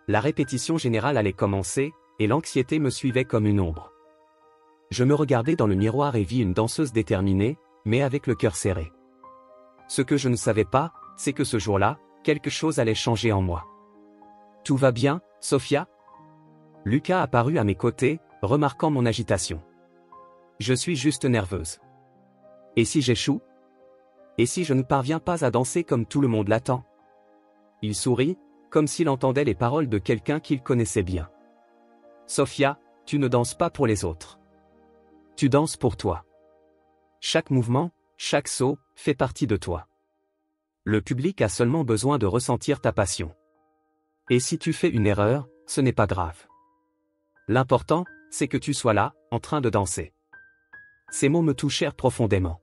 La répétition générale allait commencer, et l'anxiété me suivait comme une ombre. Je me regardais dans le miroir et vis une danseuse déterminée, mais avec le cœur serré. Ce que je ne savais pas, c'est que ce jour-là, quelque chose allait changer en moi. « Tout va bien, Sophia ?» Lucas apparut à mes côtés, remarquant mon agitation. « Je suis juste nerveuse. Et si j'échoue ? Et si je ne parviens pas à danser comme tout le monde l'attend ?» Il sourit, comme s'il entendait les paroles de quelqu'un qu'il connaissait bien. « Sophia, tu ne danses pas pour les autres. Tu danses pour toi. Chaque mouvement, chaque saut, fait partie de toi. Le public a seulement besoin de ressentir ta passion. Et si tu fais une erreur, ce n'est pas grave. L'important, c'est que tu sois là, en train de danser. » Ces mots me touchèrent profondément.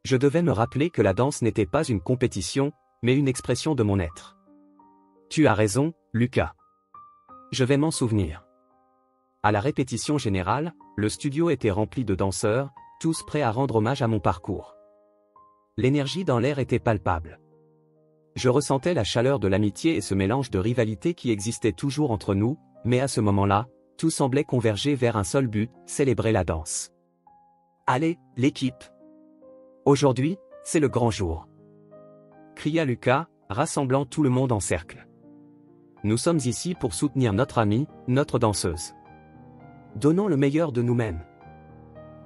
Je devais me rappeler que la danse n'était pas une compétition, mais une expression de mon être. « Tu as raison, Lucas. Je vais m'en souvenir. » À la répétition générale, le studio était rempli de danseurs, tous prêts à rendre hommage à mon parcours. L'énergie dans l'air était palpable. Je ressentais la chaleur de l'amitié et ce mélange de rivalité qui existait toujours entre nous, mais à ce moment-là, tout semblait converger vers un seul but, célébrer la danse. « Allez, l'équipe! Aujourd'hui, c'est le grand jour !» cria Lucas, rassemblant tout le monde en cercle. « Nous sommes ici pour soutenir notre amie, notre danseuse. Donnons le meilleur de nous-mêmes. »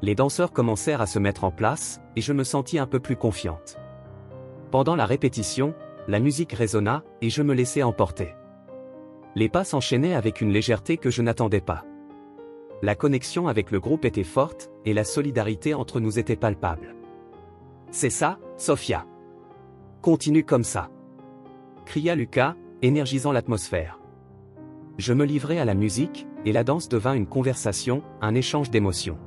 Les danseurs commencèrent à se mettre en place, et je me sentis un peu plus confiante. Pendant la répétition, la musique résonna, et je me laissai emporter. Les pas s'enchaînaient avec une légèreté que je n'attendais pas. La connexion avec le groupe était forte, et la solidarité entre nous était palpable. « C'est ça, Sophia. Continue comme ça !» cria Lucas, énergisant l'atmosphère. Je me livrai à la musique, et la danse devint une conversation, un échange d'émotions.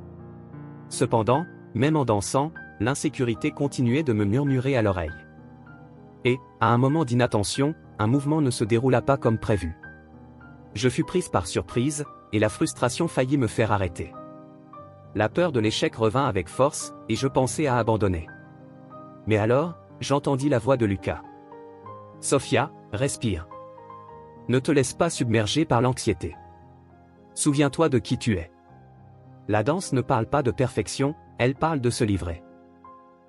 Cependant, même en dansant, l'insécurité continuait de me murmurer à l'oreille. Et, à un moment d'inattention, un mouvement ne se déroula pas comme prévu. Je fus prise par surprise, et la frustration faillit me faire arrêter. La peur de l'échec revint avec force, et je pensais à abandonner. Mais alors, j'entendis la voix de Lucas. « Sophia, respire. Ne te laisse pas submerger par l'anxiété. Souviens-toi de qui tu es. La danse ne parle pas de perfection, elle parle de se livrer. »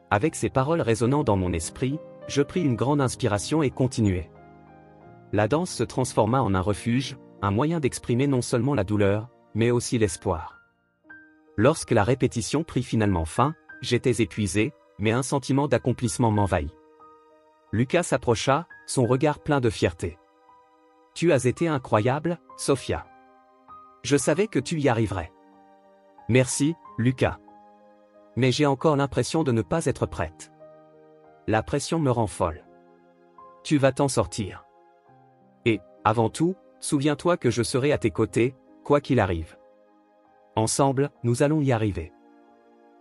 Avec ces paroles résonnant dans mon esprit, je pris une grande inspiration et continuai. La danse se transforma en un refuge, un moyen d'exprimer non seulement la douleur, mais aussi l'espoir. Lorsque la répétition prit finalement fin, j'étais épuisé, mais un sentiment d'accomplissement m'envahit. Lucas s'approcha, son regard plein de fierté. « Tu as été incroyable, Sophia. Je savais que tu y arriverais. » « Merci, Lucas. Mais j'ai encore l'impression de ne pas être prête. La pression me rend folle. Tu vas t'en sortir. Et, avant tout, souviens-toi que je serai à tes côtés, quoi qu'il arrive. Ensemble, nous allons y arriver. »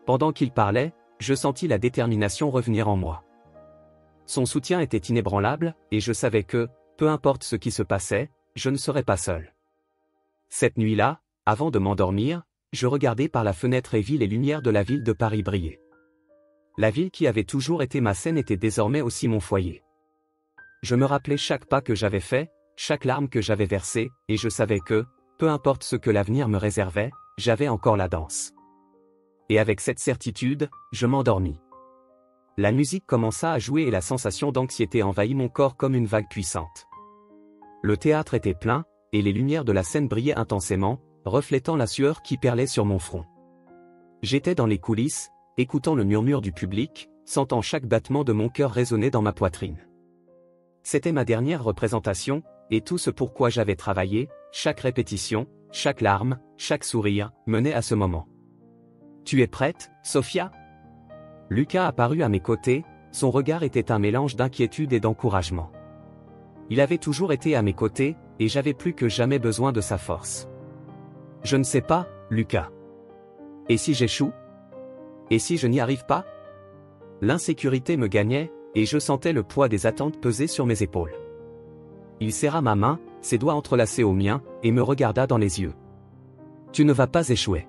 Pendant qu'il parlait, je sentis la détermination revenir en moi. Son soutien était inébranlable, et je savais que, peu importe ce qui se passait, je ne serais pas seul. Cette nuit-là, avant de m'endormir, je regardais par la fenêtre et vis les lumières de la ville de Paris briller. La ville qui avait toujours été ma scène était désormais aussi mon foyer. Je me rappelais chaque pas que j'avais fait, chaque larme que j'avais versée, et je savais que, peu importe ce que l'avenir me réservait, j'avais encore la danse. Et avec cette certitude, je m'endormis. La musique commença à jouer et la sensation d'anxiété envahit mon corps comme une vague puissante. Le théâtre était plein, et les lumières de la scène brillaient intensément, reflétant la sueur qui perlait sur mon front. J'étais dans les coulisses, écoutant le murmure du public, sentant chaque battement de mon cœur résonner dans ma poitrine. C'était ma dernière représentation, et tout ce pourquoi j'avais travaillé, chaque répétition, chaque larme, chaque sourire, menait à ce moment. « Tu es prête, Sophia ?» Lucas apparut à mes côtés, son regard était un mélange d'inquiétude et d'encouragement. Il avait toujours été à mes côtés, et j'avais plus que jamais besoin de sa force. « Je ne sais pas, Lucas. Et si j'échoue ? Et si je n'y arrive pas ? » L'insécurité me gagnait, et je sentais le poids des attentes peser sur mes épaules. Il serra ma main, ses doigts entrelacés aux miens, et me regarda dans les yeux. « Tu ne vas pas échouer.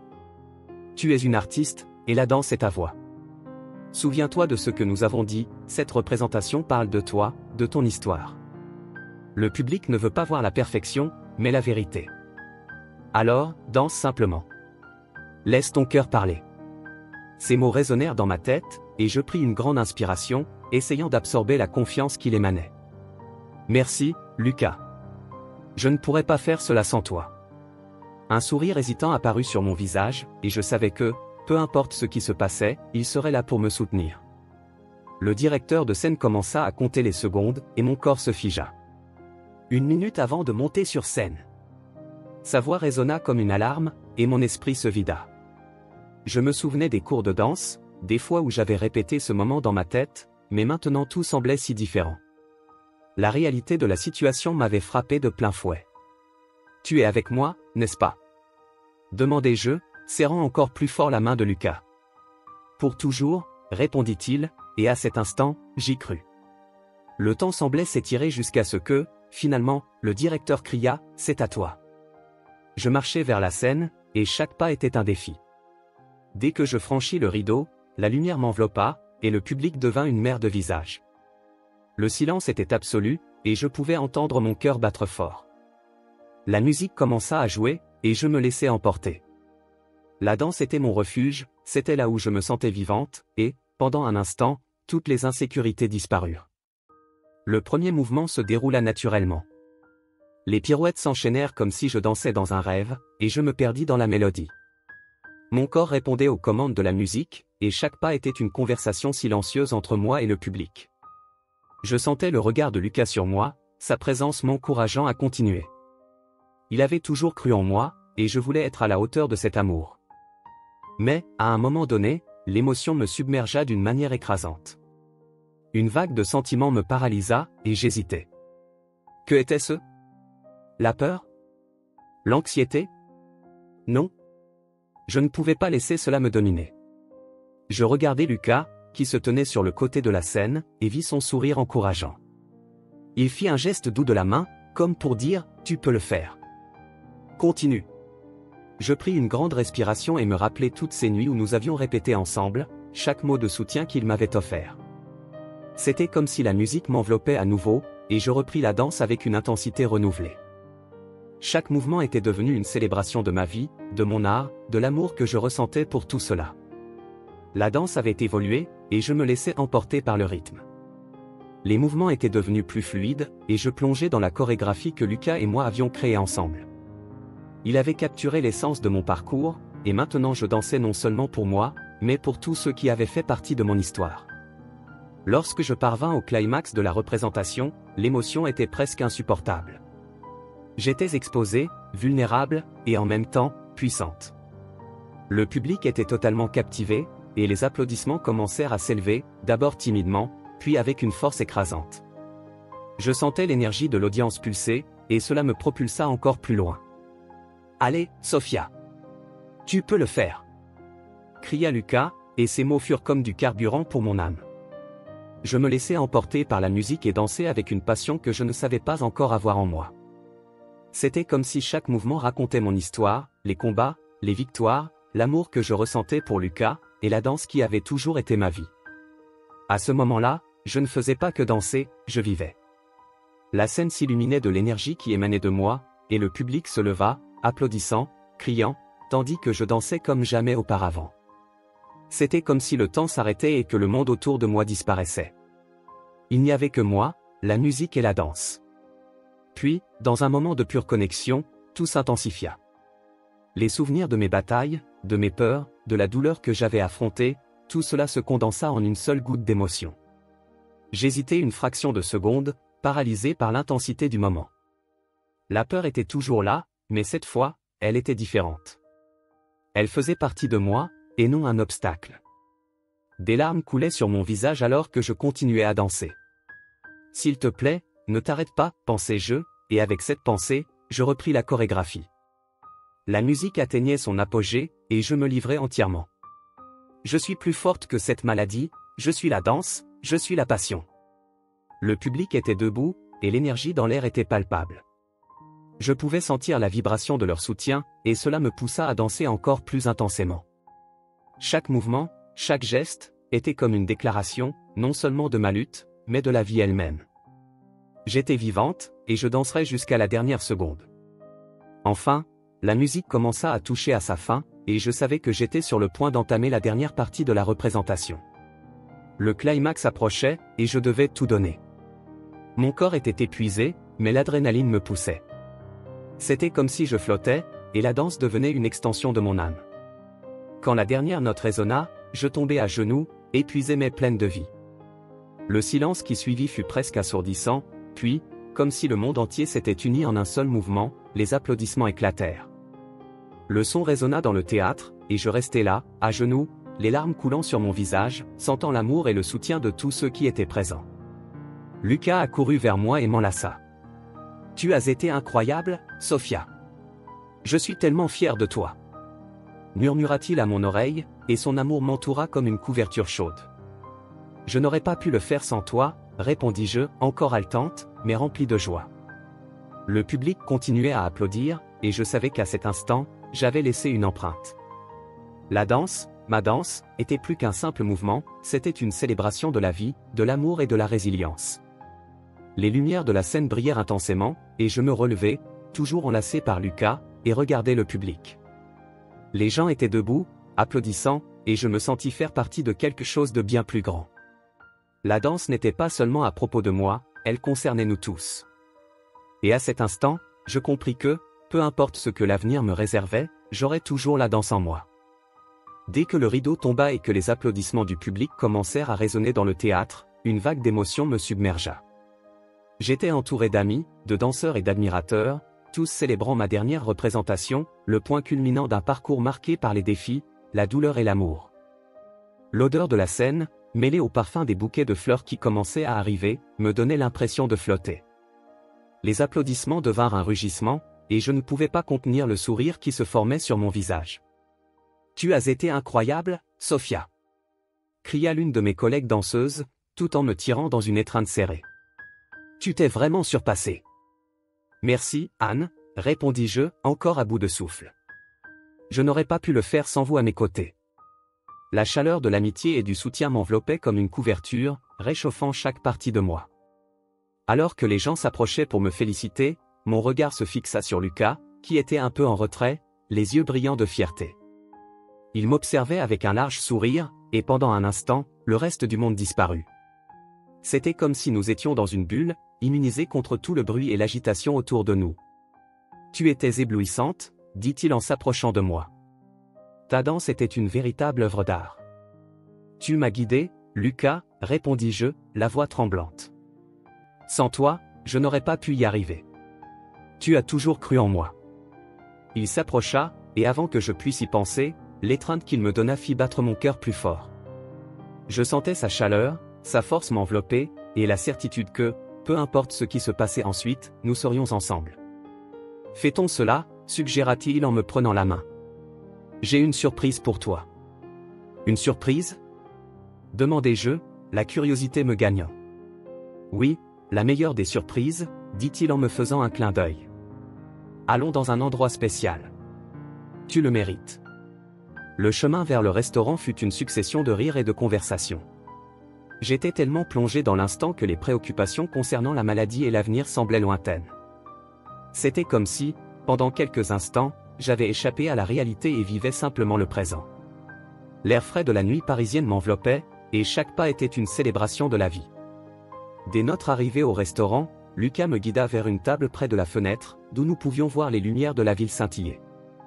Tu es une artiste, et la danse est ta voix. Souviens-toi de ce que nous avons dit, cette représentation parle de toi, de ton histoire. Le public ne veut pas voir la perfection, mais la vérité. Alors, danse simplement. Laisse ton cœur parler. » Ces mots résonnèrent dans ma tête, et je pris une grande inspiration, essayant d'absorber la confiance qu'il émanait. « Merci, Lucas. Je ne pourrais pas faire cela sans toi. » Un sourire hésitant apparut sur mon visage, et je savais que, peu importe ce qui se passait, il serait là pour me soutenir. Le directeur de scène commença à compter les secondes, et mon corps se figea. 1 minute avant de monter sur scène. Sa voix résonna comme une alarme, et mon esprit se vida. Je me souvenais des cours de danse, des fois où j'avais répété ce moment dans ma tête, mais maintenant tout semblait si différent. La réalité de la situation m'avait frappé de plein fouet. « Tu es avec moi, n'est-ce pas ?» demandai-je, serrant encore plus fort la main de Lucas. « Pour toujours, » répondit-il, et à cet instant, j'y crus. Le temps semblait s'étirer jusqu'à ce que, finalement, le directeur cria « C'est à toi !» Je marchais vers la scène, et chaque pas était un défi. Dès que je franchis le rideau, la lumière m'enveloppa, et le public devint une mer de visages. Le silence était absolu, et je pouvais entendre mon cœur battre fort. La musique commença à jouer, et je me laissai emporter. La danse était mon refuge, c'était là où je me sentais vivante, et, pendant un instant, toutes les insécurités disparurent. Le premier mouvement se déroula naturellement. Les pirouettes s'enchaînèrent comme si je dansais dans un rêve, et je me perdis dans la mélodie. Mon corps répondait aux commandes de la musique, et chaque pas était une conversation silencieuse entre moi et le public. Je sentais le regard de Lucas sur moi, sa présence m'encourageant à continuer. Il avait toujours cru en moi, et je voulais être à la hauteur de cet amour. Mais, à un moment donné, l'émotion me submergea d'une manière écrasante. Une vague de sentiments me paralysa, et j'hésitais. Que était-ce ? La peur ? L'anxiété ? Non. Je ne pouvais pas laisser cela me dominer. Je regardais Lucas, qui se tenait sur le côté de la scène, et vis son sourire encourageant. Il fit un geste doux de la main, comme pour dire « Tu peux le faire. Continue. » Je pris une grande respiration et me rappelai toutes ces nuits où nous avions répété ensemble, chaque mot de soutien qu'il m'avait offert. C'était comme si la musique m'enveloppait à nouveau, et je repris la danse avec une intensité renouvelée. Chaque mouvement était devenu une célébration de ma vie, de mon art, de l'amour que je ressentais pour tout cela. La danse avait évolué, et je me laissais emporter par le rythme. Les mouvements étaient devenus plus fluides, et je plongeais dans la chorégraphie que Lucas et moi avions créée ensemble. Il avait capturé l'essence de mon parcours, et maintenant je dansais non seulement pour moi, mais pour tous ceux qui avaient fait partie de mon histoire. Lorsque je parvins au climax de la représentation, l'émotion était presque insupportable. J'étais exposée, vulnérable, et en même temps, puissante. Le public était totalement captivé, et les applaudissements commencèrent à s'élever, d'abord timidement, puis avec une force écrasante. Je sentais l'énergie de l'audience pulser, et cela me propulsa encore plus loin. « Allez, Sophia! Tu peux le faire !» cria Lucas, et ses mots furent comme du carburant pour mon âme. Je me laissais emporter par la musique et danser avec une passion que je ne savais pas encore avoir en moi. C'était comme si chaque mouvement racontait mon histoire, les combats, les victoires, l'amour que je ressentais pour Lucas, et la danse qui avait toujours été ma vie. À ce moment-là, je ne faisais pas que danser, je vivais. La scène s'illuminait de l'énergie qui émanait de moi, et le public se leva, applaudissant, criant, tandis que je dansais comme jamais auparavant. C'était comme si le temps s'arrêtait et que le monde autour de moi disparaissait. Il n'y avait que moi, la musique et la danse. Puis, dans un moment de pure connexion, tout s'intensifia. Les souvenirs de mes batailles, de mes peurs, de la douleur que j'avais affrontée, tout cela se condensa en une seule goutte d'émotion. J'hésitais une fraction de seconde, paralysé par l'intensité du moment. La peur était toujours là, mais cette fois, elle était différente. Elle faisait partie de moi, et non un obstacle. Des larmes coulaient sur mon visage alors que je continuais à danser. « S'il te plaît, ne t'arrête pas, » pensais-je, et avec cette pensée, je repris la chorégraphie. La musique atteignait son apogée, et je me livrais entièrement. Je suis plus forte que cette maladie, je suis la danse, je suis la passion. Le public était debout, et l'énergie dans l'air était palpable. Je pouvais sentir la vibration de leur soutien, et cela me poussa à danser encore plus intensément. Chaque mouvement, chaque geste, était comme une déclaration, non seulement de ma lutte, mais de la vie elle-même. J'étais vivante, et je danserais jusqu'à la dernière seconde. Enfin, la musique commença à toucher à sa fin, et je savais que j'étais sur le point d'entamer la dernière partie de la représentation. Le climax approchait, et je devais tout donner. Mon corps était épuisé, mais l'adrénaline me poussait. C'était comme si je flottais, et la danse devenait une extension de mon âme. Quand la dernière note résonna, je tombai à genoux, épuisé mais pleine de vie. Le silence qui suivit fut presque assourdissant, puis, comme si le monde entier s'était uni en un seul mouvement, les applaudissements éclatèrent. Le son résonna dans le théâtre, et je restai là, à genoux, les larmes coulant sur mon visage, sentant l'amour et le soutien de tous ceux qui étaient présents. Lucas accourut vers moi et m'enlaça. « Tu as été incroyable, Sophia. Je suis tellement fier de toi. » murmura-t-il à mon oreille, et son amour m'entoura comme une couverture chaude. « Je n'aurais pas pu le faire sans toi, » répondis-je, encore haletante, mais remplie de joie. Le public continuait à applaudir, et je savais qu'à cet instant, j'avais laissé une empreinte. La danse, ma danse, était plus qu'un simple mouvement, c'était une célébration de la vie, de l'amour et de la résilience. Les lumières de la scène brillèrent intensément, et je me relevai, toujours enlacé par Lucas, et regardai le public. Les gens étaient debout, applaudissant, et je me sentis faire partie de quelque chose de bien plus grand. La danse n'était pas seulement à propos de moi, elle concernait nous tous. Et à cet instant, je compris que, peu importe ce que l'avenir me réservait, j'aurais toujours la danse en moi. Dès que le rideau tomba et que les applaudissements du public commencèrent à résonner dans le théâtre, une vague d'émotions me submergea. J'étais entouré d'amis, de danseurs et d'admirateurs, tous célébrant ma dernière représentation, le point culminant d'un parcours marqué par les défis, la douleur et l'amour. L'odeur de la scène, mêlée au parfum des bouquets de fleurs qui commençaient à arriver, me donnait l'impression de flotter. Les applaudissements devinrent un rugissement, et je ne pouvais pas contenir le sourire qui se formait sur mon visage. « Tu as été incroyable, Sophia !» cria l'une de mes collègues danseuses, tout en me tirant dans une étreinte serrée. « Tu t'es vraiment surpassée. »« Merci, Anne, » répondis-je, encore à bout de souffle. « Je n'aurais pas pu le faire sans vous à mes côtés. » La chaleur de l'amitié et du soutien m'enveloppait comme une couverture, réchauffant chaque partie de moi. Alors que les gens s'approchaient pour me féliciter, mon regard se fixa sur Lucas, qui était un peu en retrait, les yeux brillants de fierté. Il m'observait avec un large sourire, et pendant un instant, le reste du monde disparut. C'était comme si nous étions dans une bulle, immunisés contre tout le bruit et l'agitation autour de nous. « Tu étais éblouissante, » dit-il en s'approchant de moi. « Ta danse était une véritable œuvre d'art. »« Tu m'as guidé, Lucas, » répondis-je, la voix tremblante. « Sans toi, je n'aurais pas pu y arriver. Tu as toujours cru en moi. » Il s'approcha, et avant que je puisse y penser, l'étreinte qu'il me donna fit battre mon cœur plus fort. Je sentais sa chaleur, sa force m'envelopper, et la certitude que, peu importe ce qui se passait ensuite, nous serions ensemble. « Fait-on cela ?» suggéra-t-il en me prenant la main. « J'ai une surprise pour toi. »« Une surprise ?» demandai-je, la curiosité me gagnant. « Oui, la meilleure des surprises, » dit-il en me faisant un clin d'œil. « Allons dans un endroit spécial. Tu le mérites. » Le chemin vers le restaurant fut une succession de rires et de conversations. J'étais tellement plongé dans l'instant que les préoccupations concernant la maladie et l'avenir semblaient lointaines. C'était comme si, pendant quelques instants, j'avais échappé à la réalité et vivais simplement le présent. L'air frais de la nuit parisienne m'enveloppait, et chaque pas était une célébration de la vie. Dès notre arrivée au restaurant, Lucas me guida vers une table près de la fenêtre, d'où nous pouvions voir les lumières de la ville scintiller.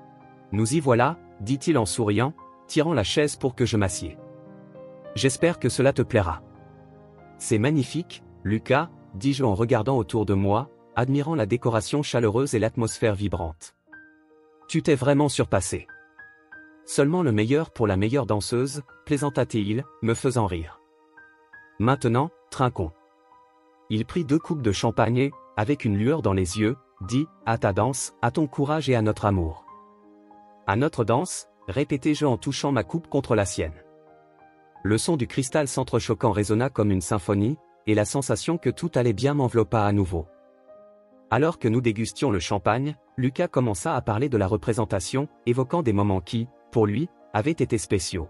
« Nous y voilà, » dit-il en souriant, tirant la chaise pour que je m'assieds. « J'espère que cela te plaira. »« C'est magnifique, Lucas, » dis-je en regardant autour de moi, admirant la décoration chaleureuse et l'atmosphère vibrante. « Tu t'es vraiment surpassé. »« Seulement le meilleur pour la meilleure danseuse, » plaisanta-t-il, me faisant rire. « Maintenant, trinquons. » Il prit 2 coupes de champagne et, avec une lueur dans les yeux, dit « À ta danse, à ton courage et à notre amour. » « À notre danse » répétai-je en touchant ma coupe contre la sienne. Le son du cristal s'entrechoquant résonna comme une symphonie, et la sensation que tout allait bien m'enveloppa à nouveau. Alors que nous dégustions le champagne, Lucas commença à parler de la représentation, évoquant des moments qui, pour lui, avaient été spéciaux.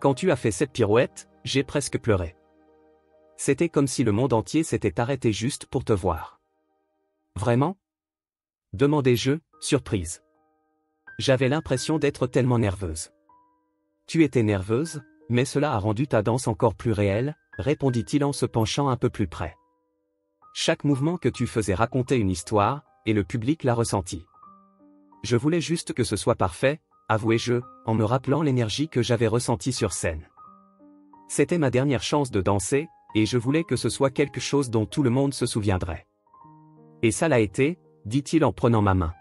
Quand tu as fait cette pirouette, j'ai presque pleuré. C'était comme si le monde entier s'était arrêté juste pour te voir. Vraiment? Demandai-je, surprise. J'avais l'impression d'être tellement nerveuse. Tu étais nerveuse, mais cela a rendu ta danse encore plus réelle, répondit-il en se penchant un peu plus près. Chaque mouvement que tu faisais racontait une histoire, et le public l'a ressenti. Je voulais juste que ce soit parfait, avouai-je, en me rappelant l'énergie que j'avais ressentie sur scène. C'était ma dernière chance de danser, et je voulais que ce soit quelque chose dont tout le monde se souviendrait. Et ça l'a été, dit-il en prenant ma main.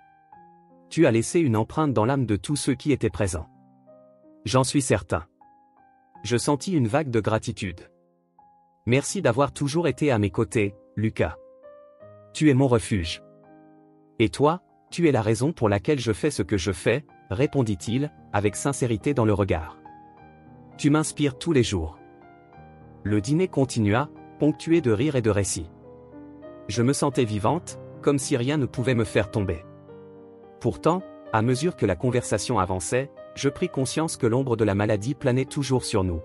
Tu as laissé une empreinte dans l'âme de tous ceux qui étaient présents. J'en suis certain. Je sentis une vague de gratitude. Merci d'avoir toujours été à mes côtés, Lucas. Tu es mon refuge. Et toi, tu es la raison pour laquelle je fais ce que je fais, répondit-il, avec sincérité dans le regard. Tu m'inspires tous les jours. Le dîner continua, ponctué de rires et de récits. Je me sentais vivante, comme si rien ne pouvait me faire tomber. Pourtant, à mesure que la conversation avançait, je pris conscience que l'ombre de la maladie planait toujours sur nous.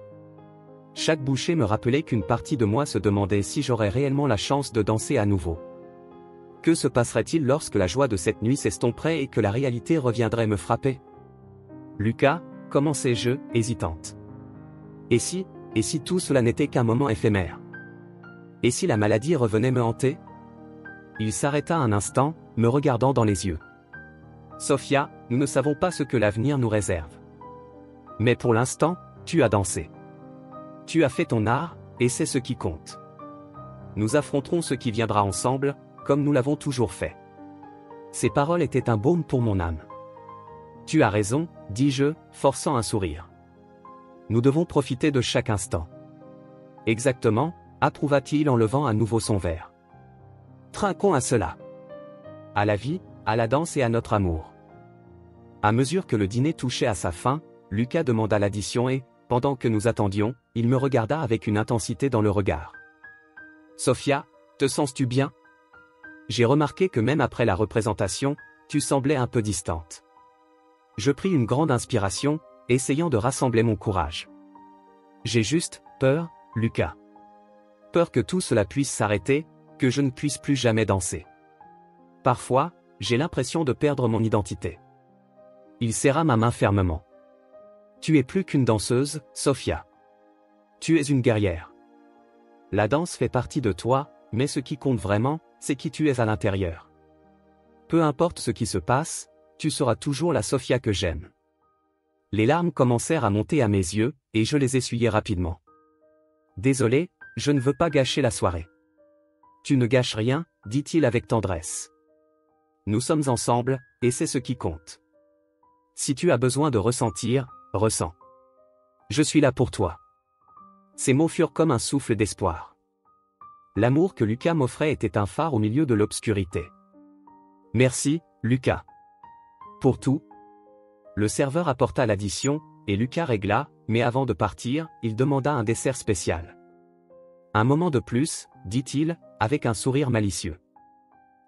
Chaque bouchée me rappelait qu'une partie de moi se demandait si j'aurais réellement la chance de danser à nouveau. Que se passerait-il lorsque la joie de cette nuit s'estomperait et que la réalité reviendrait me frapper? Lucas, commençai-je, hésitante. Et si tout cela n'était qu'un moment éphémère? Et si la maladie revenait me hanter? Il s'arrêta un instant, me regardant dans les yeux. Sophia, nous ne savons pas ce que l'avenir nous réserve. Mais pour l'instant, tu as dansé. Tu as fait ton art, et c'est ce qui compte. Nous affronterons ce qui viendra ensemble, comme nous l'avons toujours fait. Ces paroles étaient un baume pour mon âme. Tu as raison, dis-je, forçant un sourire. Nous devons profiter de chaque instant. Exactement, approuva-t-il en levant à nouveau son verre. Trinquons à cela. À la vie, à la danse et à notre amour. À mesure que le dîner touchait à sa fin, Lucas demanda l'addition et, pendant que nous attendions, il me regarda avec une intensité dans le regard. Sophia, te sens-tu bien? J'ai remarqué que même après la représentation, tu semblais un peu distante. Je pris une grande inspiration, essayant de rassembler mon courage. J'ai juste peur, Lucas. Peur que tout cela puisse s'arrêter, que je ne puisse plus jamais danser. Parfois, j'ai l'impression de perdre mon identité. Il serra ma main fermement. Tu es plus qu'une danseuse, Sophia. Tu es une guerrière. La danse fait partie de toi, mais ce qui compte vraiment, c'est qui tu es à l'intérieur. Peu importe ce qui se passe, tu seras toujours la Sophia que j'aime. Les larmes commencèrent à monter à mes yeux, et je les essuyai rapidement. Désolé, je ne veux pas gâcher la soirée. Tu ne gâches rien, dit-il avec tendresse. Nous sommes ensemble, et c'est ce qui compte. Si tu as besoin de ressentir, ressens. Je suis là pour toi. Ces mots furent comme un souffle d'espoir. L'amour que Lucas m'offrait était un phare au milieu de l'obscurité. Merci, Lucas. Pour tout. Le serveur apporta l'addition, et Lucas régla, mais avant de partir, il demanda un dessert spécial. Un moment de plus, dit-il, avec un sourire malicieux.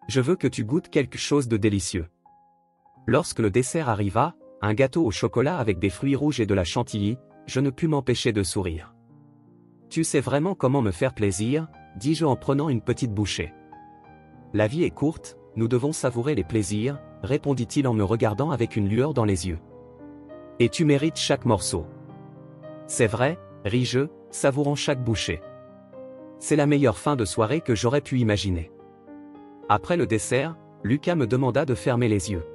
Je veux que tu goûtes quelque chose de délicieux. Lorsque le dessert arriva, un gâteau au chocolat avec des fruits rouges et de la chantilly, je ne pus m'empêcher de sourire. Tu sais vraiment comment me faire plaisir, dis-je en prenant une petite bouchée. La vie est courte, nous devons savourer les plaisirs, répondit-il en me regardant avec une lueur dans les yeux. Et tu mérites chaque morceau. C'est vrai, ris-je, savourant chaque bouchée. C'est la meilleure fin de soirée que j'aurais pu imaginer. Après le dessert, Lucas me demanda de fermer les yeux.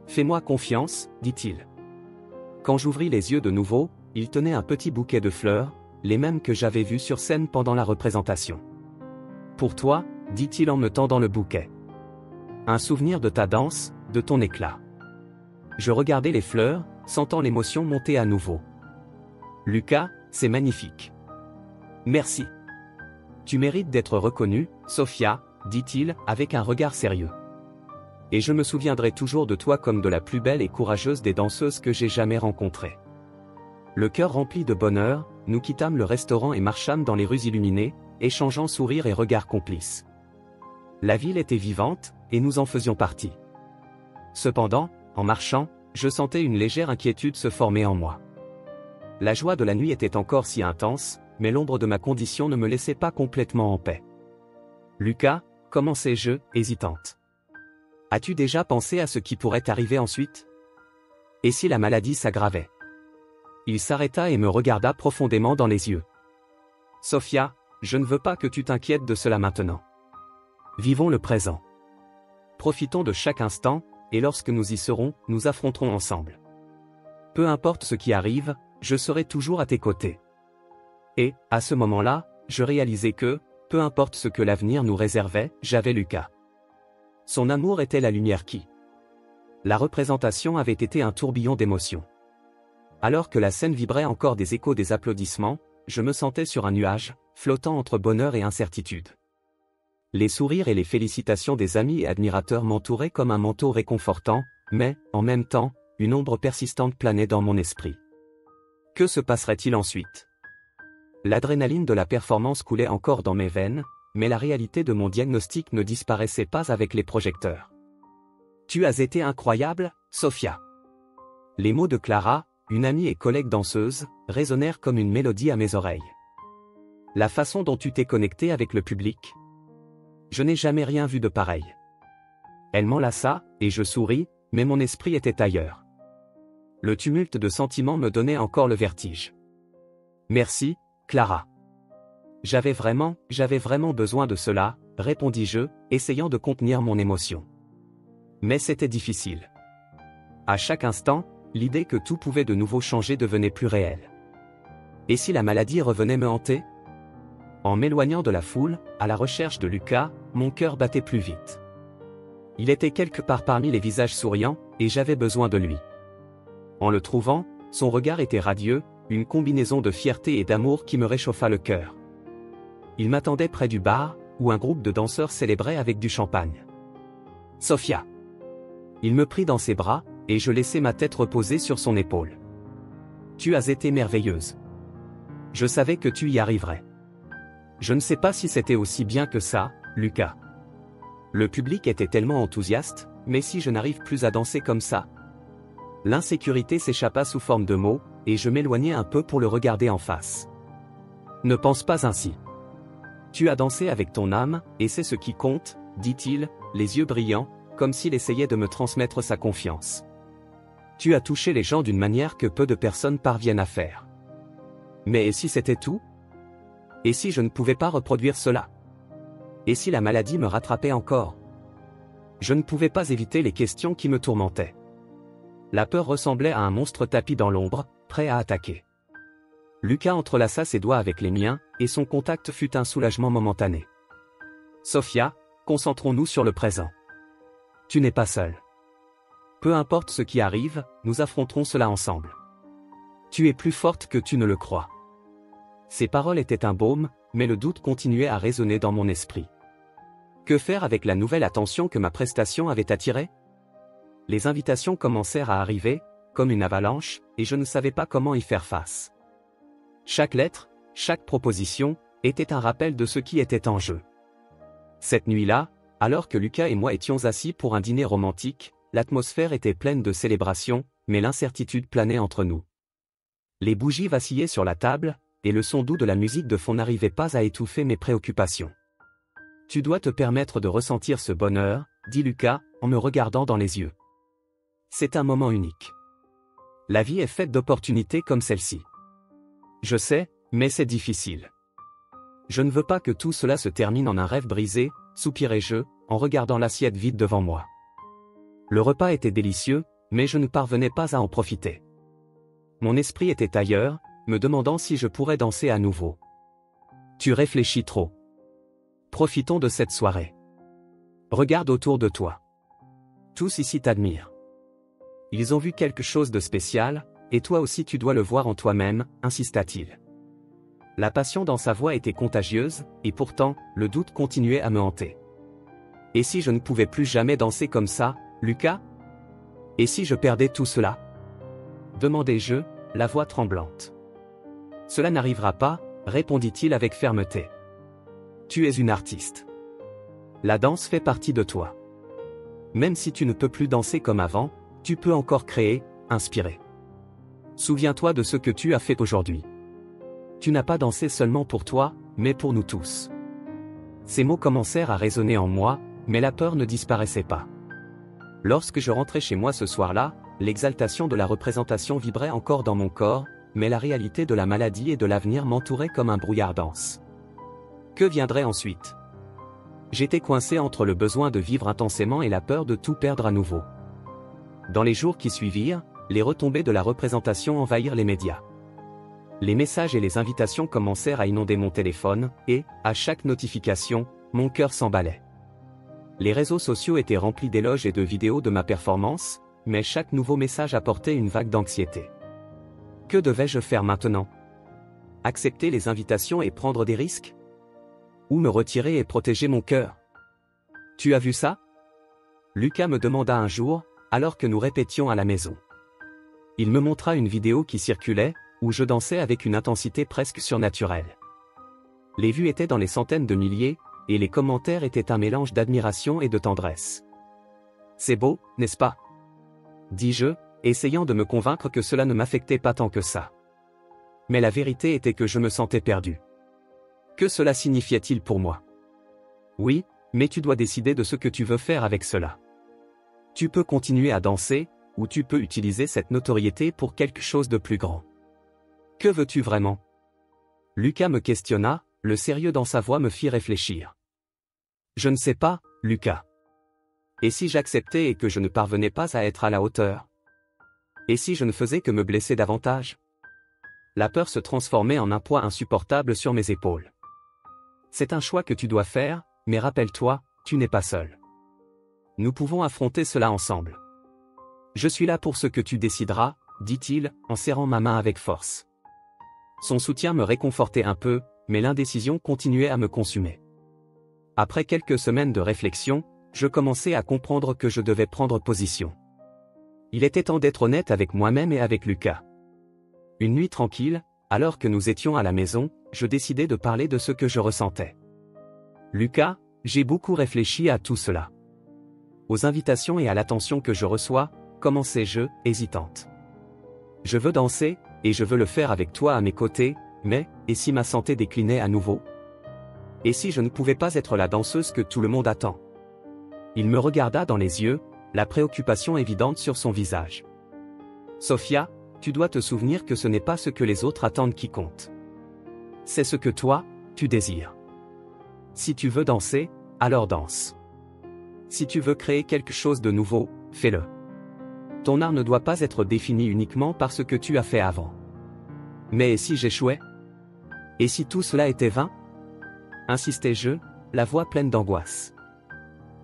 Fais-moi confiance, dit-il. Quand j'ouvris les yeux de nouveau, il tenait un petit bouquet de fleurs, les mêmes que j'avais vues sur scène pendant la représentation. Pour toi, dit-il en me tendant le bouquet. Un souvenir de ta danse, de ton éclat. Je regardais les fleurs, sentant l'émotion monter à nouveau. Lucas, c'est magnifique. Merci. Tu mérites d'être reconnue, Sophia, dit-il, avec un regard sérieux. Et je me souviendrai toujours de toi comme de la plus belle et courageuse des danseuses que j'ai jamais rencontrées. Le cœur rempli de bonheur, nous quittâmes le restaurant et marchâmes dans les rues illuminées, échangeant sourires et regards complices. La ville était vivante, et nous en faisions partie. Cependant, en marchant, je sentais une légère inquiétude se former en moi. La joie de la nuit était encore si intense, mais l'ombre de ma condition ne me laissait pas complètement en paix. Lucas, commençai-je, hésitante. As-tu déjà pensé à ce qui pourrait arriver ensuite? Et si la maladie s'aggravait? Il s'arrêta et me regarda profondément dans les yeux. Sophia, je ne veux pas que tu t'inquiètes de cela maintenant. Vivons le présent. Profitons de chaque instant, et lorsque nous y serons, nous affronterons ensemble. Peu importe ce qui arrive, je serai toujours à tes côtés. Et, à ce moment-là, je réalisai que, peu importe ce que l'avenir nous réservait, j'avais Lucas. Son amour était la lumière qui. La représentation avait été un tourbillon d'émotions. Alors que la scène vibrait encore des échos des applaudissements, je me sentais sur un nuage, flottant entre bonheur et incertitude. Les sourires et les félicitations des amis et admirateurs m'entouraient comme un manteau réconfortant, mais, en même temps, une ombre persistante planait dans mon esprit. Que se passerait-il ensuite? L'adrénaline de la performance coulait encore dans mes veines, mais la réalité de mon diagnostic ne disparaissait pas avec les projecteurs. Tu as été incroyable, Sophia. Les mots de Clara, une amie et collègue danseuse, résonnèrent comme une mélodie à mes oreilles. La façon dont tu t'es connectée avec le public. Je n'ai jamais rien vu de pareil. Elle m'enlaça, et je souris, mais mon esprit était ailleurs. Le tumulte de sentiments me donnait encore le vertige. Merci, Clara. J'avais vraiment besoin de cela, répondis-je, essayant de contenir mon émotion. Mais c'était difficile. À chaque instant, l'idée que tout pouvait de nouveau changer devenait plus réelle. Et si la maladie revenait me hanter? En m'éloignant de la foule, à la recherche de Lucas, mon cœur battait plus vite. Il était quelque part parmi les visages souriants, et j'avais besoin de lui. En le trouvant, son regard était radieux, une combinaison de fierté et d'amour qui me réchauffa le cœur. Il m'attendait près du bar, où un groupe de danseurs célébrait avec du champagne. Sophia. Il me prit dans ses bras, et je laissai ma tête reposer sur son épaule. Tu as été merveilleuse. Je savais que tu y arriverais. Je ne sais pas si c'était aussi bien que ça, Lucas. Le public était tellement enthousiaste, mais si je n'arrive plus à danser comme ça? L'insécurité s'échappa sous forme de mots, et je m'éloignai un peu pour le regarder en face. Ne pense pas ainsi. Tu as dansé avec ton âme, et c'est ce qui compte, dit-il, les yeux brillants, comme s'il essayait de me transmettre sa confiance. Tu as touché les gens d'une manière que peu de personnes parviennent à faire. Mais et si c'était tout? Et si je ne pouvais pas reproduire cela? Et si la maladie me rattrapait encore? Je ne pouvais pas éviter les questions qui me tourmentaient. La peur ressemblait à un monstre tapi dans l'ombre, prêt à attaquer. Lucas entrelaça ses doigts avec les miens, et son contact fut un soulagement momentané. Sophia, concentrons-nous sur le présent. Tu n'es pas seule. Peu importe ce qui arrive, nous affronterons cela ensemble. Tu es plus forte que tu ne le crois. Ces paroles étaient un baume, mais le doute continuait à résonner dans mon esprit. Que faire avec la nouvelle attention que ma prestation avait attirée? Les invitations commencèrent à arriver, comme une avalanche, et je ne savais pas comment y faire face. Chaque lettre, chaque proposition, était un rappel de ce qui était en jeu. Cette nuit-là, alors que Lucas et moi étions assis pour un dîner romantique, l'atmosphère était pleine de célébration, mais l'incertitude planait entre nous. Les bougies vacillaient sur la table, et le son doux de la musique de fond n'arrivait pas à étouffer mes préoccupations. Tu dois te permettre de ressentir ce bonheur, dit Lucas, en me regardant dans les yeux. C'est un moment unique. La vie est faite d'opportunités comme celle-ci. Je sais, mais c'est difficile. Je ne veux pas que tout cela se termine en un rêve brisé, soupirai-je, en regardant l'assiette vide devant moi. Le repas était délicieux, mais je ne parvenais pas à en profiter. Mon esprit était ailleurs, me demandant si je pourrais danser à nouveau. Tu réfléchis trop. Profitons de cette soirée. Regarde autour de toi. Tous ici t'admirent. Ils ont vu quelque chose de spécial, et toi aussi tu dois le voir en toi-même, insista-t-il. La passion dans sa voix était contagieuse, et pourtant, le doute continuait à me hanter. Et si je ne pouvais plus jamais danser comme ça, Lucas? Et si je perdais tout cela? Demandai-je, la voix tremblante. Cela n'arrivera pas, répondit-il avec fermeté. Tu es une artiste. La danse fait partie de toi. Même si tu ne peux plus danser comme avant, tu peux encore créer, inspirer. Souviens-toi de ce que tu as fait aujourd'hui. Tu n'as pas dansé seulement pour toi, mais pour nous tous. Ces mots commencèrent à résonner en moi, mais la peur ne disparaissait pas. Lorsque je rentrais chez moi ce soir-là, l'exaltation de la représentation vibrait encore dans mon corps, mais la réalité de la maladie et de l'avenir m'entourait comme un brouillard dense. Que viendrait ensuite? J'étais coincé entre le besoin de vivre intensément et la peur de tout perdre à nouveau. Dans les jours qui suivirent, les retombées de la représentation envahirent les médias. Les messages et les invitations commencèrent à inonder mon téléphone, et, à chaque notification, mon cœur s'emballait. Les réseaux sociaux étaient remplis d'éloges et de vidéos de ma performance, mais chaque nouveau message apportait une vague d'anxiété. Que devais-je faire maintenant? Accepter les invitations et prendre des risques? Ou me retirer et protéger mon cœur? Tu as vu ça? Lucas me demanda un jour, alors que nous répétions à la maison. Il me montra une vidéo qui circulait, où je dansais avec une intensité presque surnaturelle. Les vues étaient dans les centaines de milliers, et les commentaires étaient un mélange d'admiration et de tendresse. C'est beau, n'est-ce pas? Dis-je, essayant de me convaincre que cela ne m'affectait pas tant que ça. Mais la vérité était que je me sentais perdu. Que cela signifiait-il pour moi? Oui, mais tu dois décider de ce que tu veux faire avec cela. Tu peux continuer à danser, ou tu peux utiliser cette notoriété pour quelque chose de plus grand. Que veux-tu vraiment? Lucas me questionna, le sérieux dans sa voix me fit réfléchir. Je ne sais pas, Lucas. Et si j'acceptais et que je ne parvenais pas à être à la hauteur? Et si je ne faisais que me blesser davantage? La peur se transformait en un poids insupportable sur mes épaules. C'est un choix que tu dois faire, mais rappelle-toi, tu n'es pas seul. Nous pouvons affronter cela ensemble. Je suis là pour ce que tu décideras, dit-il, en serrant ma main avec force. Son soutien me réconfortait un peu, mais l'indécision continuait à me consumer. Après quelques semaines de réflexion, je commençais à comprendre que je devais prendre position. Il était temps d'être honnête avec moi-même et avec Lucas. Une nuit tranquille, alors que nous étions à la maison, je décidai de parler de ce que je ressentais. Lucas, j'ai beaucoup réfléchi à tout cela. Aux invitations et à l'attention que je reçois, commençai-je, hésitante. Je veux danser, et je veux le faire avec toi à mes côtés, mais, et si ma santé déclinait à nouveau? Et si je ne pouvais pas être la danseuse que tout le monde attend? Il me regarda dans les yeux, la préoccupation évidente sur son visage. Sophia, tu dois te souvenir que ce n'est pas ce que les autres attendent qui compte. C'est ce que toi, tu désires. Si tu veux danser, alors danse. Si tu veux créer quelque chose de nouveau, fais-le. Ton art ne doit pas être défini uniquement par ce que tu as fait avant. Mais et si j'échouais? Et si tout cela était vain? Insistai-je, la voix pleine d'angoisse.